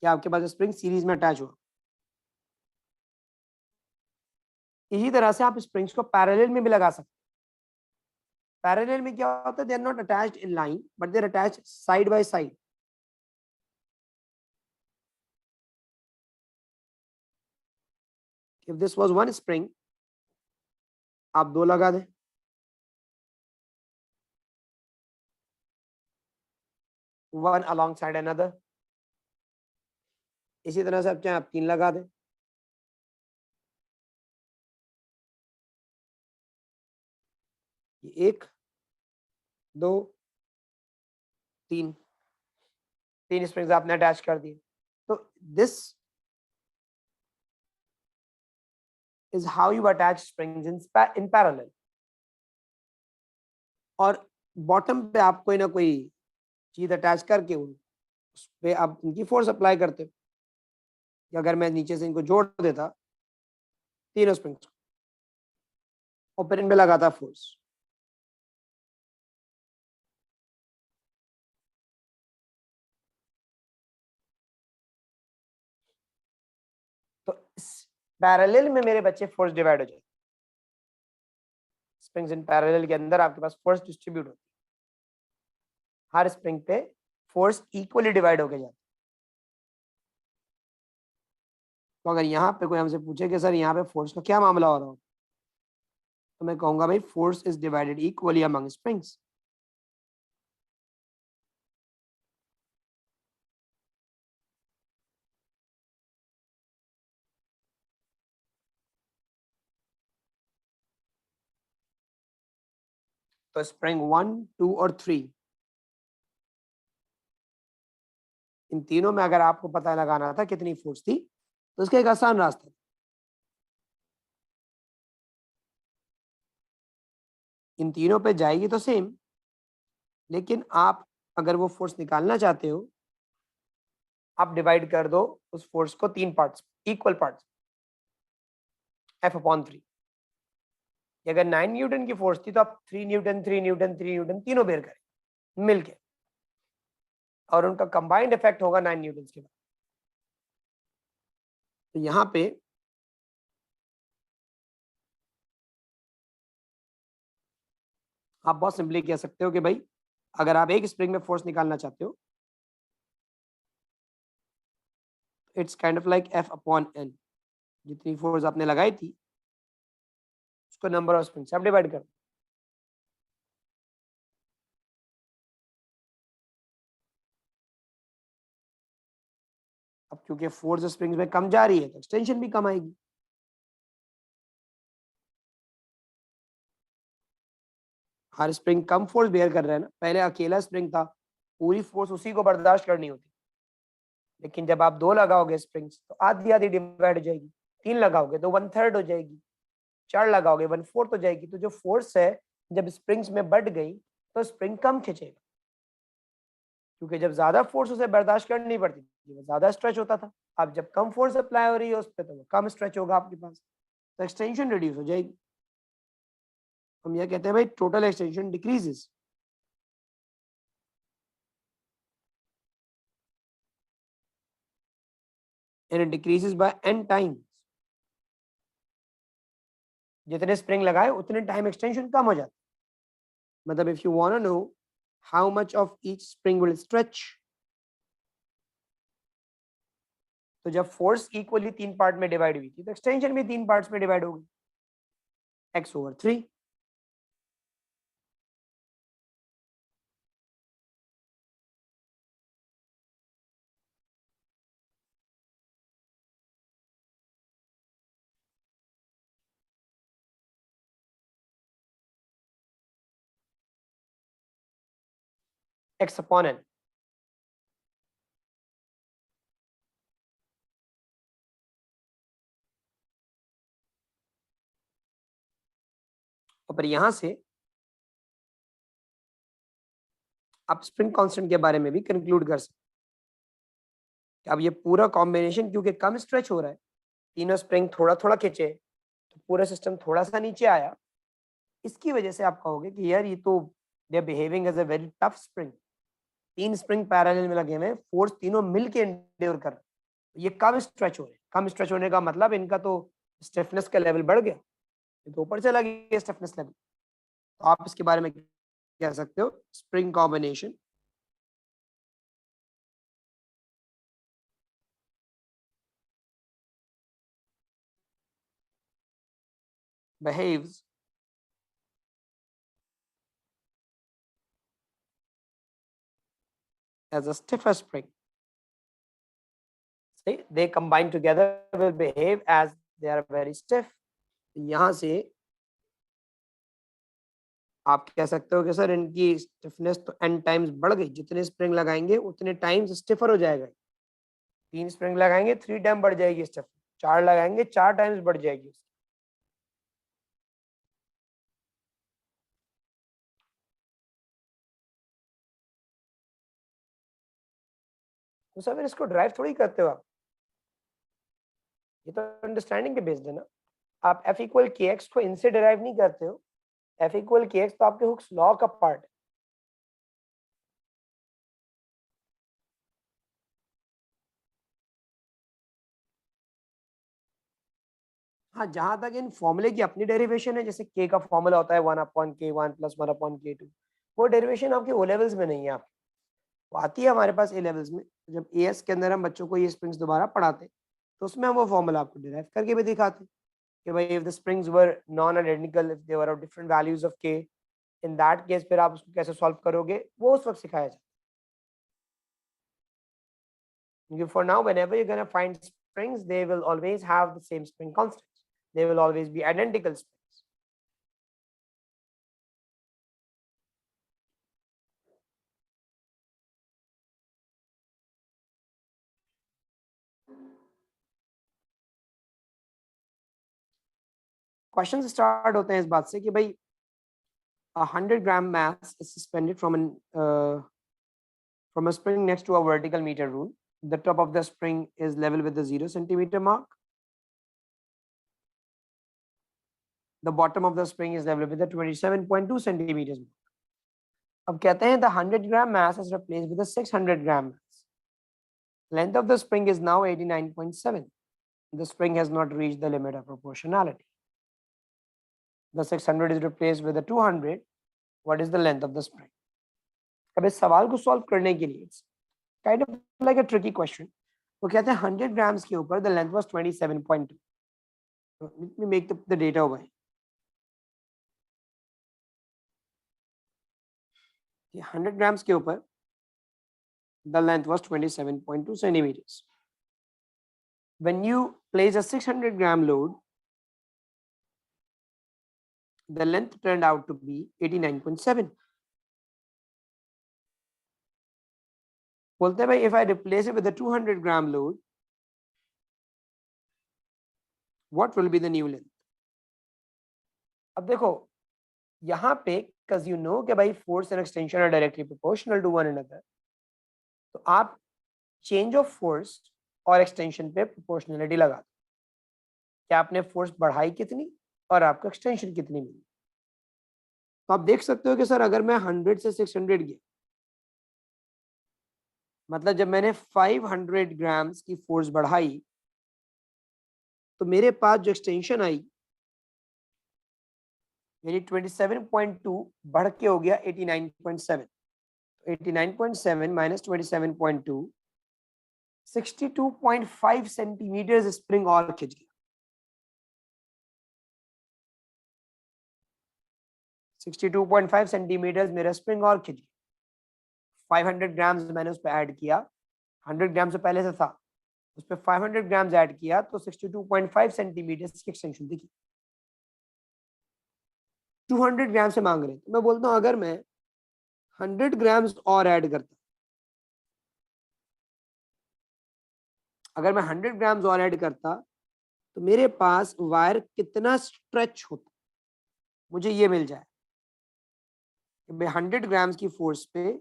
कि आपके पास स्प्रिंग सीरीज में अटैच हुआ। इसी तरह से आप स्प्रिंग्स को पैरेलल में भी लगा सकते हैं। पैरेलल में क्या होता है, they are not attached in line but they are attached side by side. If this was one spring, आप 2 लगा दें, वन अलॉन्ग साइड अनदर। इसी तरह से आप चाहे आप 3 लगा दें, ये 1 2 3, 3 स्प्रिंग्स आपने अटैच कर दिए। तो this is how you attach springs in parallel. और बॉटम पे आप कोई ना कोई चीज अटैच करके उस पे आप इनकी फोर्स अप्लाई करते हो। कि अगर मैं नीचे से इनको जोड़ देता तीनों स्प्रिंग्स और फिर इन पे लगाता फोर्स, तो इस पैरेलल में मेरे बच्चे फोर्स डिवाइड हो जाए। स्प्रिंग्स इन पैरेलल के अंदर आपके पास फोर्स डिस्ट्रीब्यूट होती है, हर स्प्रिंग पे फोर्स इक्वली डिवाइड होके जाती है। तो अगर यहाँ पे कोई हमसे पूछे कि सर यहाँ पे फोर्स का क्या मामला हो रहा हो, तो मैं कहूंगा भाई force is divided equally among springs. तो स्प्रिंग 1 2 और 3, इन तीनों में अगर आपको पता लगाना था कितनी फोर्स थी, तो इसका एक आसान रास्ता, इन तीनों पे जाएगी तो सेम, लेकिन आप अगर वो फोर्स निकालना चाहते हो, आप डिवाइड कर दो उस फोर्स को 3 पार्ट्स, इक्वल पार्ट्स, F/3। अगर 9 न्यूटन की फोर्स थी तो आप 3 न्यूटन 3 न्यूटन 3 न्यूटन तीनों बेर करें मिलके, और उनका कंबाइंड इफेक्ट होगा 9 न्यूटन के बाद। तो यहाँ पे आप बहुत सिंपली कह सकते हो कि भाई अगर आप एक स्प्रिंग में फोर्स निकालना चाहते हो, it's kind of like F/n, जितनी फोर्स आपने लगाई थी उसको नंबर ऑफ स्प्रिंग से आप डिवाइड कर। अब क्योंकि फोर्स स्प्रिंग्स में कम जा रही है तो एक्सटेंशन भी कम आएगी। हर स्प्रिंग कम फोर्स बेयर कर रहा है ना, पहले अकेला स्प्रिंग था, पूरी फोर्स उसी को बर्दाश्त करनी होती, लेकिन जब आप 2 लगाओगे स्प्रिंग्स तो आधी आधी डिवाइड हो जाएगी, 3 लगाओगे तो 1/3 हो जाएगी, 4 लगाओगे 1/4 हो जाएगी। तो जो फोर्स है जब स्प्रिंग्स में बढ़ गई तो स्प्रिंग कम खींचेगा, क्योंकि जब ज्यादा फोर्स उसे बर्दाश्त करनी पड़ती थी वो ज्यादा स्ट्रेच होता था। अब जब कम फोर्स अप्लाई हो रही है उस पर तो वो कम स्ट्रेच होगा आपके पास, तो एक्सटेंशन रिड्यूस हो जाएगी। हम यह कहते हैं भाई total extension decreases. and it decreases by n times। जितने स्प्रिंग लगाए उतने टाइम एक्सटेंशन कम हो जाता है। मतलब if you want to know how much of each spring will stretch, तो जब फोर्स इक्वली 3 पार्ट में डिवाइड हुई थी तो एक्सटेंशन भी 3 पार्ट्स में डिवाइड होगी, x/3। x/n। और फिर यहां से आप स्प्रिंग कांस्टेंट के बारे में भी कंक्लूड कर सकते हैं। अब ये पूरा कॉम्बिनेशन क्योंकि कम स्ट्रेच हो रहा है, तीनों स्प्रिंग थोड़ा थोड़ा खींचे तो पूरा सिस्टम थोड़ा सा नीचे आया, इसकी वजह से आप कहोगे कि यार ये तो they are behaving as a very tough spring. 3 spring parallel में लगे हुए हैं, फोर्स तीनों मिलके एंड्योर कर रहे हैं, ये कम स्ट्रेच हो रहे हैं। कम स्ट्रेच होने का मतलब इनका तो स्टिफनेस का लेवल बढ़ गया, ये तो ऊपर चला गया स्टिफनेस लेवल। तो आप इसके बारे में कह सकते हो spring combination behaves as a stiffer spring. See, they combine together will behave as they are very stiff. यहाँ से आप कह सकते हो कि सर इनकी स्टिफनेस तो n टाइम्स बढ़ गई, जितने स्प्रिंग लगाएंगे उतने टाइम्स स्टिफर हो जाएगा। 3 स्प्रिंग लगाएंगे 3 टाइम बढ़ जाएगी स्टिफ, 4 लगाएंगे 4 टाइम्स बढ़ जाएगी। तो सर फिर इसको ड्राइव थोड़ी करते हो आप, ये तो अंडरस्टैंडिंग के बेस्ड है ना। आप F इक्वल के एक्स को इनसे डिराइव नहीं करते हो, F इक्वल के एक्स तो आपके हुक्स लॉ का पार्ट है। हाँ, जहां तक इन फॉर्मूले की अपनी डेरिवेशन है, जैसे के का फॉर्मूला होता है 1/k1 + 1/k2, वो डेरिवेशन आपके ओ लेवल्स में नहीं है, आपकी वो आती है हमारे पास ए लेवल्स में। जब एएस के अंदर हम बच्चों को ये स्प्रिंग्स दोबारा पढ़ाते तो उसमें हम वो फॉर्मूला आपको डिराइव करके भी दिखाते कि भाई if the springs were non identical, if they were of different values of के, इन दैट केस फिर आप उसको कैसे सॉल्व करोगे वो उस वक्त सिखाया जाता है। क्योंकि for now whenever you gonna find springs, they will always have the same spring constants, they will always be identical springs. Question start होते हैं इस बात से कि भाई 100 gram mass is suspended from a spring next to a vertical meter rule. The top of the spring is level with the 0 centimeter mark. The bottom of the spring is level with the 27.2 centimeters mark. अब कहते हैं the 100 gram mass is replaced with the 600 gram mass. Length of the spring is now 89.7. The spring has not reached the limit of proportionality. The 600 is replaced with the 200. What is the length of the spring? अब इस सवाल को solve करने के लिए kind of like a tricky question. वो कहते हैं 100 grams के ऊपर the length was 27.2. So let me make the data over here. 100 grams के ऊपर the length was 27.2 centimeters. When you place a 600 gram load, the length turned out to be 89.7. बोलते हैं भाई if I replace it with a 200 gram load, what will be the new length? अब देखो यहाँ पे because you know कि भाई force and extension are directly proportional to one another, तो आप change of force और एक्सटेंशन पे प्रोपोर्शनलिटी लगा दो कि आपने फोर्स बढ़ाई कितनी और आपको एक्सटेंशन कितनी मिली। तो आप देख सकते हो कि सर अगर मैं 100 से 600 गया, मतलब जब मैंने 500 ग्राम्स की फोर्स बढ़ाई तो मेरे पास जो एक्सटेंशन आई यानी 27.2 बढ़ के हो गया 89.7। 89.7 माइनस 27.2, 62.5 सेंटीमीटर स्प्रिंग और खिंच गया। 62.5 सेंटीमीटर मेरा स्प्रिंग और खिंच गया। 500 ग्राम्स मैंने उस पर ऐड किया, 100 ग्राम से पहले से था, उस पर 500 ग्राम्स ऐड किया तो 62.5 सेंटीमीटर की एक्सटेंशन दिखी। 200 ग्राम से मांग रहे, तो मैं बोलता हूं अगर मैं 100 ग्राम्स और ऐड करता, अगर मैं 100 ग्राम्स और ऐड करता तो मेरे पास वायर कितना स्ट्रेच होता, मुझे ये मिल जाए कि 100 ग्राम्स की फोर्स पे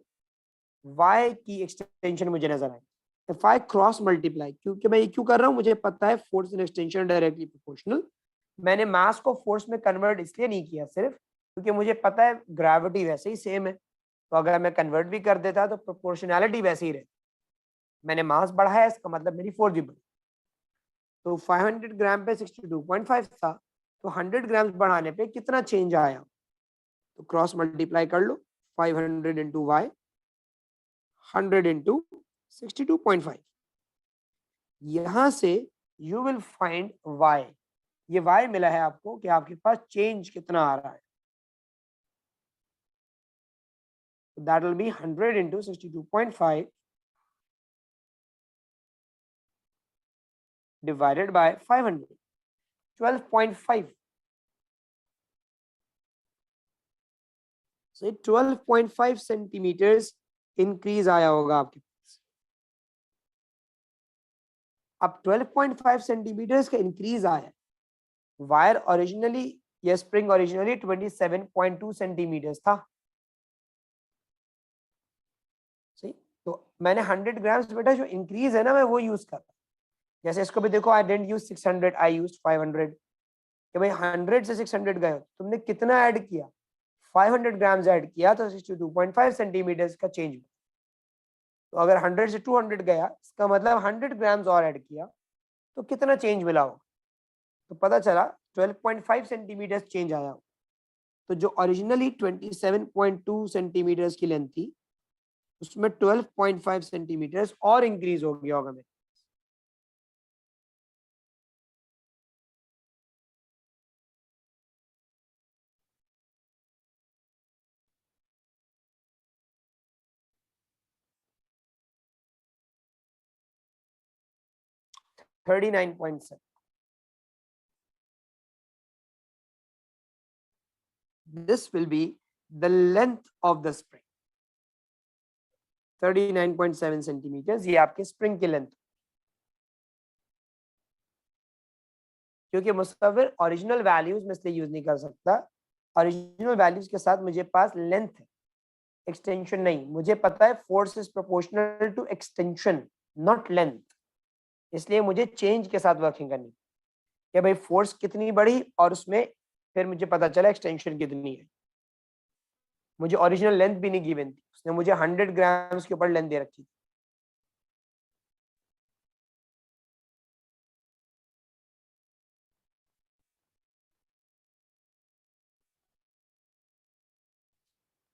y की एक्सटेंशन मुझे नजर आए। इफ आई क्रॉस मल्टीप्लाई, क्योंकि मैं ये क्यों कर रहा हूं, मुझे पता है force and extension directly proportional. मैंने मास को फोर्स में कन्वर्ट इसलिए नहीं किया सिर्फ क्योंकि मुझे पता है ग्रेविटी वैसे ही सेम है, तो अगर मैं कन्वर्ट भी कर देता तो प्रोपोर्शनैलिटी वैसे ही रहती। मैंने मास बढ़ाया इसका मतलब मेरी फोर्स भी बढ़ी। तो 500 ग्राम पे 62.5 था, तो 100 ग्राम बढ़ाने पे कितना चेंज आया, तो क्रॉस मल्टीप्लाई कर लो, 500 इंटू वाई, 100 इंटू 62.5। यहां से यू विल फाइंड y, ये y मिला है आपको कि आपके पास चेंज कितना आ रहा है। That will be 100 into 62.5 divided by 500, 12.5. So 12.5 centimetres increase आया होगा आपके पास। अब 12.5 सेंटीमीटर्स का इंक्रीज आया। वायर ओरिजिनली या स्प्रिंग ओरिजिनली 27.2 सेंटीमीटर्स था। सही, तो मैंने 100 ग्राम्स बेटा जो इंक्रीज है ना मैं वो यूज कर रहा। जैसे इसको भी देखो, आई डेंट यूज 600, आई यूज 500। कि भाई 100 से 600 गए, तुमने कितना ऐड किया? 500 ग्राम्स ऐड किया तो 62.5 सेंटीमीटर्स का चेंज। तो अगर 100 से 200 गया, इसका मतलब 100 ग्राम्स और ऐड किया तो कितना चेंज मिला होगा? तो पता चला 12.5 सेंटीमीटर्स चेंज आया। तो जो ओरिजिनली 27.2 सेंटीमीटर्स की लेंथ थी, उसमें 12.5 सेंटीमीटर्स और इंक्रीज हो गया होगा मेरे। $39.7. This will be the length of the spring. 39.7 centimetres ये आपके स्प्रिंग की लेंथ। क्योंकि मुस्तफिर ओरिजिनल वैल्यूज में इसलिए यूज नहीं कर सकता, ओरिजिनल वैल्यूज के साथ मुझे पास लेंथ है, एक्सटेंशन नहीं। मुझे पता है force is proportional to extension not length, इसलिए मुझे चेंज के साथ वर्किंग करनी कि भाई फोर्स कितनी बढ़ी और उसमें फिर मुझे पता चला एक्सटेंशन कितनी है। मुझे ओरिजिनल लेंथ भी नहीं गिवन थी, उसने मुझे 100 ग्राम्स के ऊपर लेंथ दे रखी थी।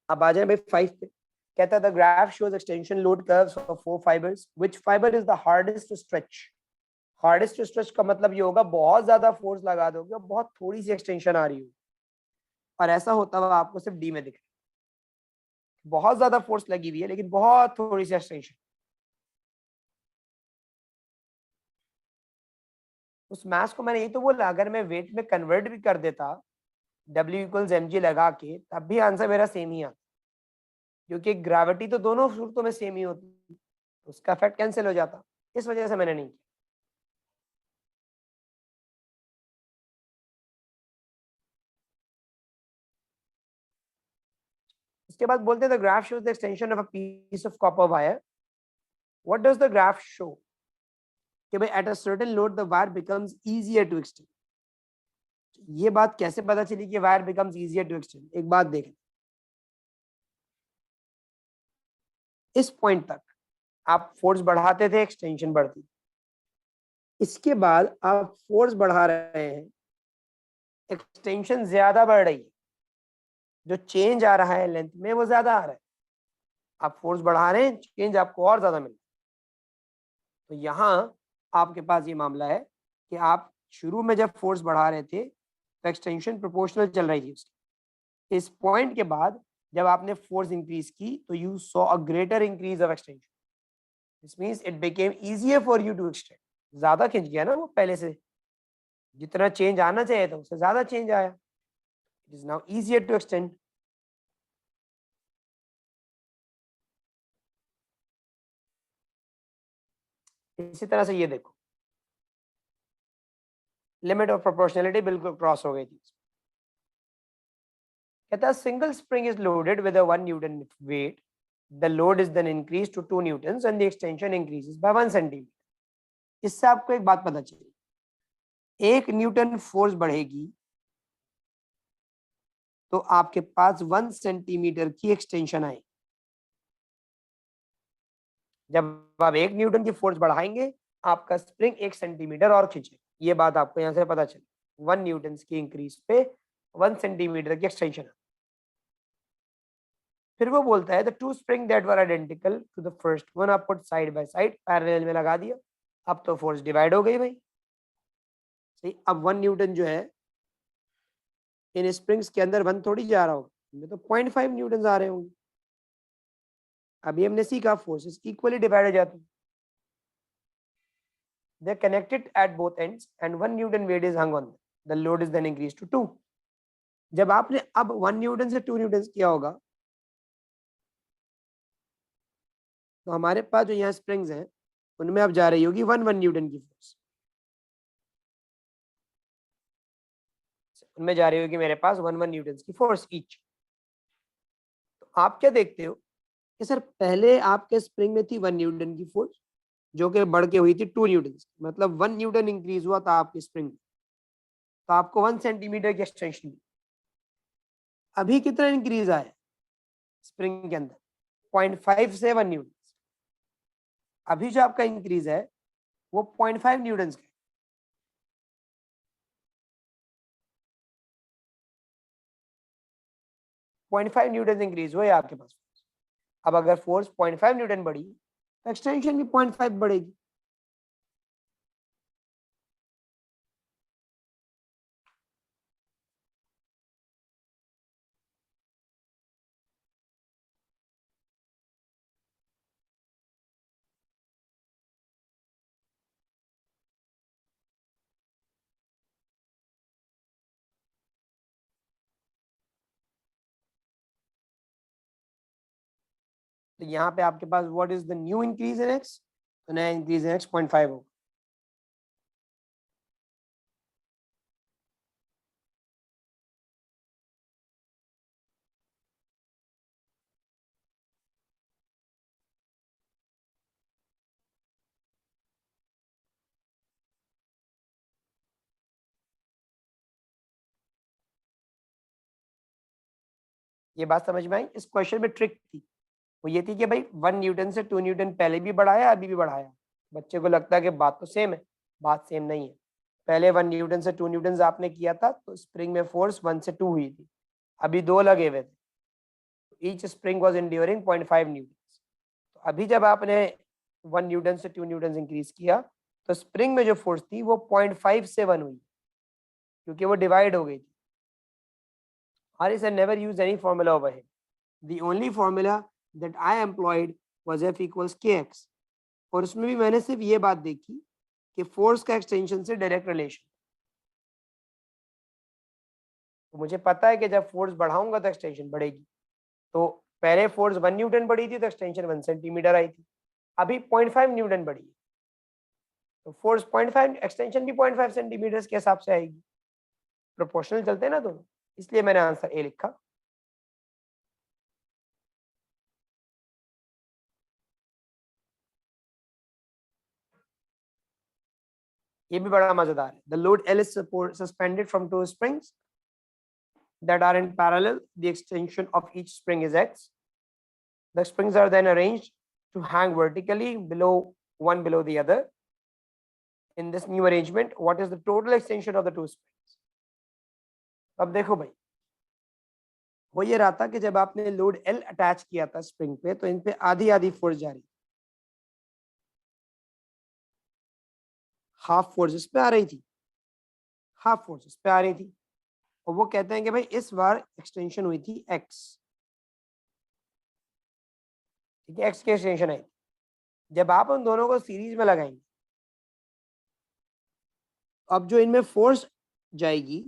अब आ जाए भाई 5 पे। कहता है the graph shows extension load curves of 4 fibres, which fibre is the hardest to stretch. Hardest to stretch का मतलब ये होगा बहुत ज्यादा फोर्स लगा दोगे और बहुत थोड़ी सी एक्सटेंशन आ रही होगी। और ऐसा होता हुआ आपको सिर्फ डी में दिख रहा है, बहुत ज्यादा फोर्स लगी हुई है लेकिन बहुत थोड़ी सी एक्सटेंशन। उस मैथ्स को मैंने यही तो बोला, अगर मैं वेट में कन्वर्ट भी कर देता W इक्वल्स mg लगा के, तब भी आंसर मेरा सेम ही आता, क्योंकि ग्रेविटी तो दोनों सूरतों में सेम ही होती, उसका इफेक्ट कैंसिल हो जाता। इस वजह से मैंने नहीं किया। इसके बाद बोलते हैं the graph shows the extension of a piece of copper wire. What does the graph show? कि भाई at a certain load the wire becomes easier to extend. ये बात कैसे पता चली कि wire becomes easier to extend? एक बात देखें, इस पॉइंट तक आप फोर्स बढ़ाते थे, एक्सटेंशन बढ़ती। इसके बाद आप फोर्स बढ़ा रहे हैं, एक्सटेंशन ज्यादा बढ़ रही है, जो चेंज आ रहा है लेंथ में वो ज्यादा आ रहा है। आप फोर्स बढ़ा रहे हैं, चेंज आपको और ज्यादा मिल रहा है। तो यहाँ आपके पास ये मामला है कि आप शुरू में जब फोर्स बढ़ा रहे थे तो एक्सटेंशन प्रोपोर्शनल चल रही थी उसकी। इस पॉइंट के बाद जब आपने फोर्स इंक्रीज की तो you saw a greater increase of extension. This means it became easier for you to extend. ज्यादा खिंच गया ना वो, पहले से जितना चेंज आना चाहिए था उससे ज्यादा चेंज आया। It is now easier to extend. इसी तरह से ये देखो, लिमिट ऑफ प्रोपोर्शनलिटी बिल्कुल क्रॉस हो गई थी। कहता है single spring is loaded with a 1 newton weight, the load is then increase to 2 newton and the extension increases by 1 centimetre. इससे आपको एक बात पता चली, 1 न्यूटन फोर्स बढ़ेगी तो आपके पास 1 सेंटीमीटर की एक्सटेंशन आएगी। जब आप 1 न्यूटन की फोर्स बढ़ाएंगे आपका स्प्रिंग 1 सेंटीमीटर और खींचे। ये बात आपको यहां से पता चली, 1 न्यूटन की इंक्रीज पे 1 सेंटीमीटर की एक्सटेंशन। फिर वो बोलता है the two spring that were identical to the first one आप put side by side, parallel में लगा दिया। अब तो फोर्स डिवाइड हो गई भाई। सही, अब 1 न्यूटन जो है इन स्प्रिंग्स के अंदर 1 थोड़ी जा रहा होगा, इनमें तो 0.5 न्यूटन आ रहे होंगे। अभी हमने सीखा फोर्सेस इक्वली डिवाइड हो जाते हैं, they are connected at both ends and 1 newton weight is hung on them. The load is then increased to 2. जब आपने अब 1 न्यूटन से 2 न्यूटन किया होगा तो हमारे पास जो यहाँ स्प्रिंग्स हैं उनमें अब जा रही होगी 1 न्यूटन की फोर्स, उनमें जा रही होगी मेरे पास 1 न्यूटन की फोर्स ईच। तो आप क्या देखते हो कि सर पहले आपके स्प्रिंग में थी 1 न्यूटन की फोर्स जो कि बढ़ के हुई थी 2 न्यूटन, मतलब 1 न्यूटन इंक्रीज हुआ था आपकी स्प्रिंग में, तो आपको 1 सेंटीमीटर की एक्सटेंशन मिली। अभी कितना इंक्रीज आया स्प्रिंग के अंदर? 0.5 से 1 न्यूटन। अभी जो आपका इंक्रीज है वो 0.5 न्यूटन का है। पॉइंट 5 न्यूटन इंक्रीज हुआ है आपके पास। अब अगर फोर्स 0.5 न्यूटन बढ़ी तो एक्सटेंशन भी 0.5 बढ़ेगी। तो यहाँ पे आपके पास what is the new increase in X, तो नया इंक्रीज इन एक्स 0.5 होगा। ये बात समझ में आई? इस क्वेश्चन में ट्रिक थी, वो ये थी कि भाई 1 न्यूटन से 2 न्यूटन पहले भी बढ़ाया अभी भी बढ़ाया। बच्चे को लगता है कि बात तो सेम है, बात सेम नहीं है। पहले 1 न्यूटन से 2 न्यूटन आपने किया था तो स्प्रिंग में फोर्स 1 से 2 हुई थी, अभी 2 लगे हुए थे, each spring was enduring 0.5 Newton. तो अभी जब आपने 1 न्यूटन से 2 न्यूटन इंक्रीज किया तो स्प्रिंग में जो फोर्स थी वो 0.5 से 1 हुई, क्योंकि वो डिवाइड हो गई थी। Haris had never used any formula over here. The only formula that I employed was F equals kx. और उसमें भी मैंने सिर्फ ये बात देखी कि फोर्स का एक्सटेंशन से डायरेक्ट रिलेशन। तो मुझे पता है कि जब फोर्स बढ़ाऊंगा तो एक्सटेंशन बढ़ेगी। तो पहले फोर्स 1 न्यूटन बढ़ी थी तो एक्सटेंशन 1 सेंटीमीटर आई थी, अभी 0.5 न्यूटन बढ़ी है तो फोर्स 0.5 एक्सटेंशन भी 0.5 सेंटीमीटर के हिसाब से आएगी। प्रोपोर्शनल चलते हैं ना दोनों, इसलिए मैंने आंसर ए लिखा। ये भी बड़ा मजेदार है। The load L is suspended from 2 springs that are in parallel. The extension of each spring is x. The springs are then arranged to hang vertically one below the other. In this new arrangement, what is the total extension of the 2 springs? अब देखो भाई, वो ये रहा था कि जब आपने लोड L अटैच किया था स्प्रिंग पे तो इन पे आधी आधी फोर्स जा रही, हाफ फोर्स इस पे आ रही थी, हाफ फोर्स इस पे आ रही थी। और वो कहते हैं कि भाई इस बार एक्सटेंशन हुई थी x, ठीक है, x की एक्सटेंशन आई। जब आप उन दोनों को सीरीज में लगाएंगे, अब जो इनमें फोर्स जाएगी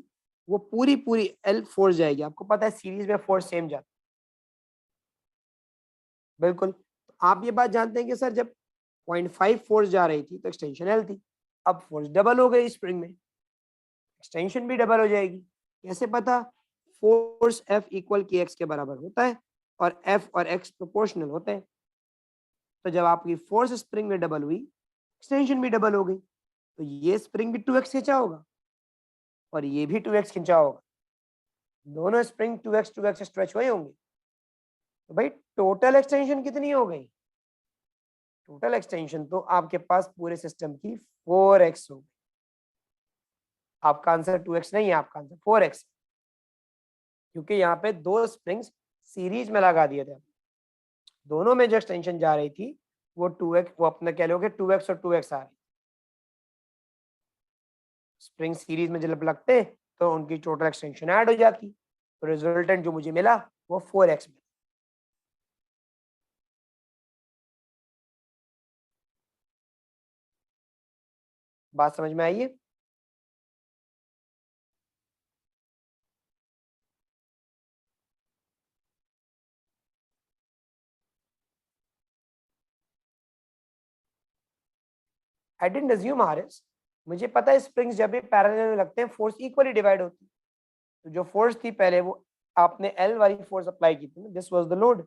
वो पूरी पूरी L फोर्स जाएगी। आपको पता है सीरीज में फोर्स सेम जाता है, बिल्कुल। तो आप ये बात जानते हैं कि सर जब 0.5 फोर्स जा रही थी तो एक्सटेंशन L थी, अब फोर्स डबल हो गई स्प्रिंग में, एक्सटेंशन भी डबल हो जाएगी। कैसे पता? फोर्स F इक्वल के एक्स के बराबर होता है और F और X प्रोपोर्शनल होते हैं। तो जब आपकी फोर्स स्प्रिंग में डबल हुई, एक्सटेंशन भी डबल हो गई, तो ये स्प्रिंग भी 2x खींचा होगा और ये भी 2x खींचा होगा, दोनों स्प्रिंग 2x स्ट्रेच हुए होंगे। तो भाई टोटल एक्सटेंशन कितनी हो गई? टोटल एक्सटेंशन तो आपके पास पूरे सिस्टम की 4x हो गई। आपका आंसर 2x नहीं है, आपका आंसर 4x, क्योंकि यहाँ पे 2 स्प्रिंग्स सीरीज में लगा दिए थे, दोनों में जो एक्सटेंशन जा रही थी वो 2x, वो अपना कह लोगे 2x और 2x आ रही, स्प्रिंग सीरीज में जब लगते हैं तो उनकी टोटल एक्सटेंशन ऐड हो जाती, तो रिजल्टेंट जो मुझे मिला वो 4x मिला। बात समझ में आई है? आई डिडंट अज्यूम आरएस, मुझे पता है स्प्रिंग्स जब भी पैरेलल में लगते हैं फोर्स इक्वली डिवाइड होती है। तो जो फोर्स थी पहले वो आपने एल वाली फोर्स अप्लाई की थी, दिस वाज द लोड,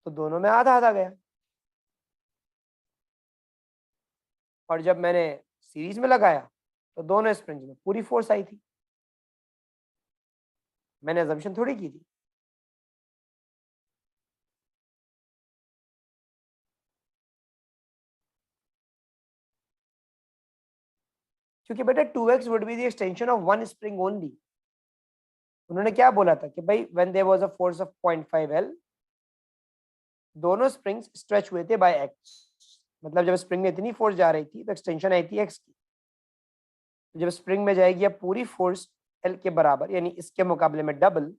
तो दोनों में आधा आधा गया। और जब मैंने सीरीज में लगाया तो दोनों स्प्रिंग्स में पूरी फोर्स आई थी। मैंने अजम्पशन थोड़ी की थी। क्योंकि बेटा 2x would be the extension of one spring only. उन्होंने क्या बोला था कि भाई when there was a force of 0.5 L, दोनों स्प्रिंग्स स्ट्रेच हुए थे बाय x। मतलब जब स्प्रिंग में इतनी फोर्स जा रही थी तो एक्सटेंशन आई थी x की। तो जब स्प्रिंग में जाएगी अब पूरी फोर्स L के बराबर यानी इसके मुकाबले में डबल,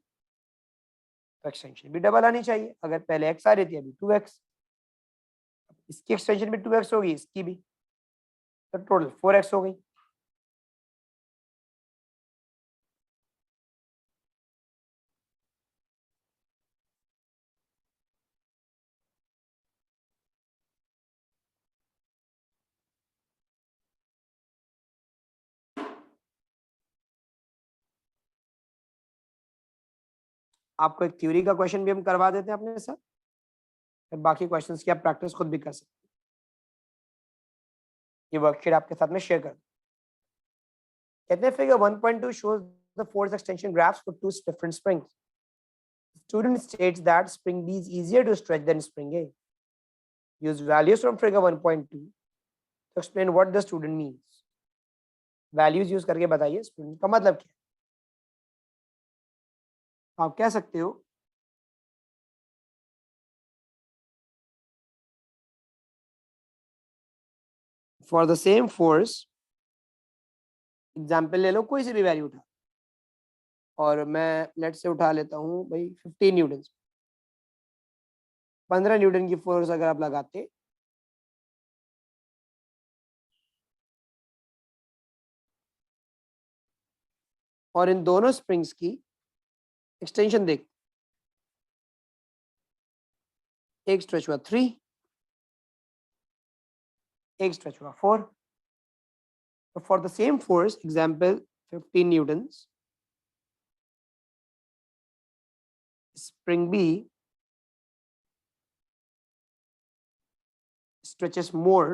तो एक्सटेंशन भी डबल आनी चाहिए। अगर पहले x आ रही थी अभी 2x, इसकी एक्सटेंशन भी 2x होगी, इसकी भी, तो टोटल 4x हो गई। आपको एक थ्योरी का क्वेश्चन भी हम करवा देते हैं अपने साथ, फिर बाकी क्वेश्चंस की आप प्रैक्टिस खुद भी कर सकते हैं। ये वर्कशीट आपके साथ में शेयर कर, कहते हैं figure 1.2 shows the force extension graphs for two different springs. Student states that spring B is easier to stretch than spring A. Use values from figure 1.2 to explain what the student means. Values use करके बताइए student का मतलब क्या है। आप कह सकते हो for the same force, example ले लो कोई सी भी वैल्यू उठा, और मैं लेट से उठा लेता हूँ भाई 15 न्यूटन। 15 न्यूटन की फोर्स अगर आप लगाते और इन दोनों स्प्रिंग्स की एक्सटेंशन देख, एक स्ट्रेच हुआ 3, एक स्ट्रेच हुआ 4, तो for the same force example 15 Newton's, spring B stretches more,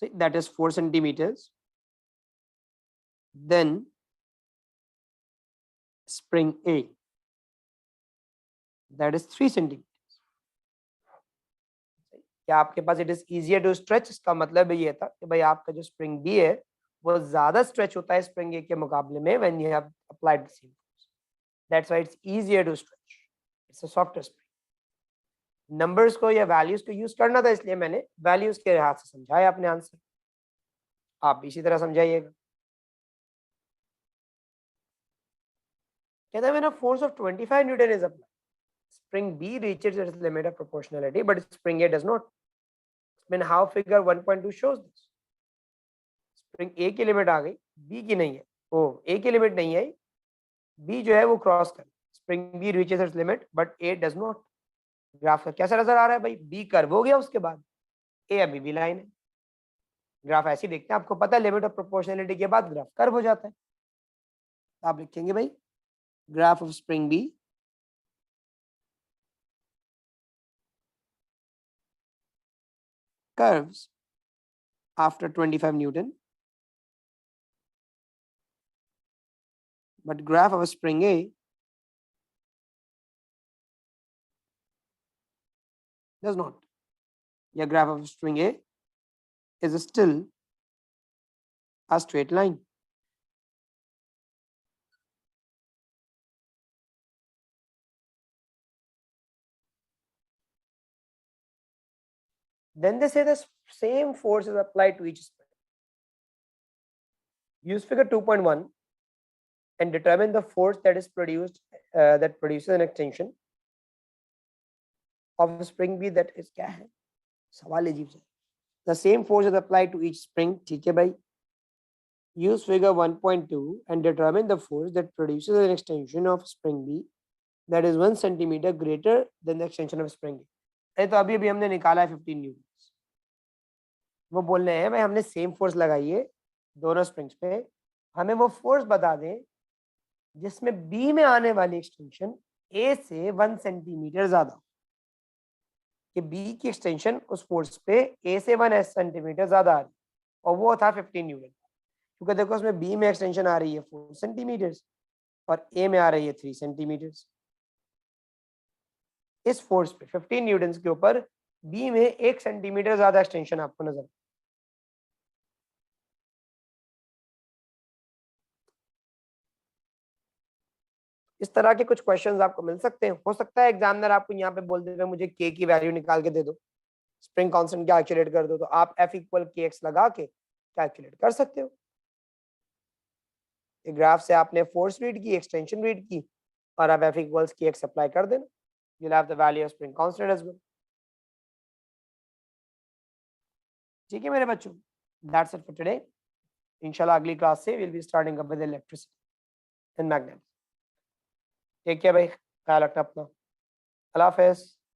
so that is 4 centimeters, then spring A, that is 3 centimeters. क्या आपके पास it is easier to stretch, इसका मतलब ये था कि भाई आपका जो स्प्रिंग बी है वो ज्यादा स्ट्रेच होता है स्प्रिंग ए के मुकाबले में when you have applied the same force, that's why it's easier to stretch, it's a softer spring. Numbers को या वैल्यूज को यूज करना था इसलिए मैंने वैल्यूज के हाथ से समझाया अपने आंसर, आप भी इसी तरह समझाइएगा। कहता है when a force of 25 Newton is applied, spring B reaches its limit of proportionality but spring A does not. Then how figure 1.2 shows this? Spring ए की लिमिट आ गई, बी की नहीं है, ओ ए की लिमिट नहीं आई, बी जो है वो क्रॉस कर, spring B reaches its limit but A does not. Graph का कैसा नजर आ रहा है भाई, बी कर्व हो गया उसके बाद, ए अभी भी लाइन है। ग्राफ ऐसे देखते हैं, आपको पता है लिमिट ऑफ प्रोपोर्शनलिटी के बाद ग्राफ कर्व हो जाता है। तो आप लिखेंगे भाई graph of spring B curves after 25 Newton, but graph of a spring A does not. Yeah, graph of spring A is still a straight line. Then they say the same force is applied to each spring. use figure 2.1 and determine the force that is produced that produces an extension of spring B, that is क्या है सवाल अजीब सा. The same force is applied to each spring. ठीक है भाई. Use figure 1.2 and determine the force that produces an extension of spring B that is 1 centimeter greater than the extension of spring A. अरे तो अभी हमने निकाला है 15 Newton. वो बोल रहे हैं भाई हमने सेम फोर्स लगाई है दोनों स्प्रिंग्स पे, हमें वो फोर्स बता दें जिसमें बी में आने वाली एक्सटेंशन ए से 1 सेंटीमीटर ज्यादा, कि बी की एक्सटेंशन उस फोर्स पे ए से 1 सेंटीमीटर ज्यादा आ रही, और वो था 15 न्यूटन. क्योंकि देखो उसमें बी में एक्सटेंशन आ रही है 4 सेंटीमीटर और ए में आ रही है 3 सेंटीमीटर. इस फोर्स पे 15 न्यूटन के ऊपर बी में 1 सेंटीमीटर ज्यादा एक्सटेंशन आपको नजर. इस तरह के कुछ क्वेश्चंस आपको मिल सकते हैं. हो सकता है एग्जामिनर आपको यहाँ पे बोल दे मुझे के की वैल्यू निकाल के दे दो, स्प्रिंग कांस्टेंट कैलकुलेट कर दो, तो आप एफ इक्वल के एक्स लगा के कैलकुलेट कर सकते हो. ग्राफ से आपने फोर्स रीड की, एक्सटेंशन रीड की, और आप एफ इक्वल्स के एक्स अप्लाई कर देना, you'll have the value of spring constant as well. ठीक है मेरे बच्चों, that's it for today. इंशाल्लाह अगली क्लास से we'll be starting up with electricity and magnets. ठीक है भाई, ख्याल रखना अपना. अल्लाह हाफिज़.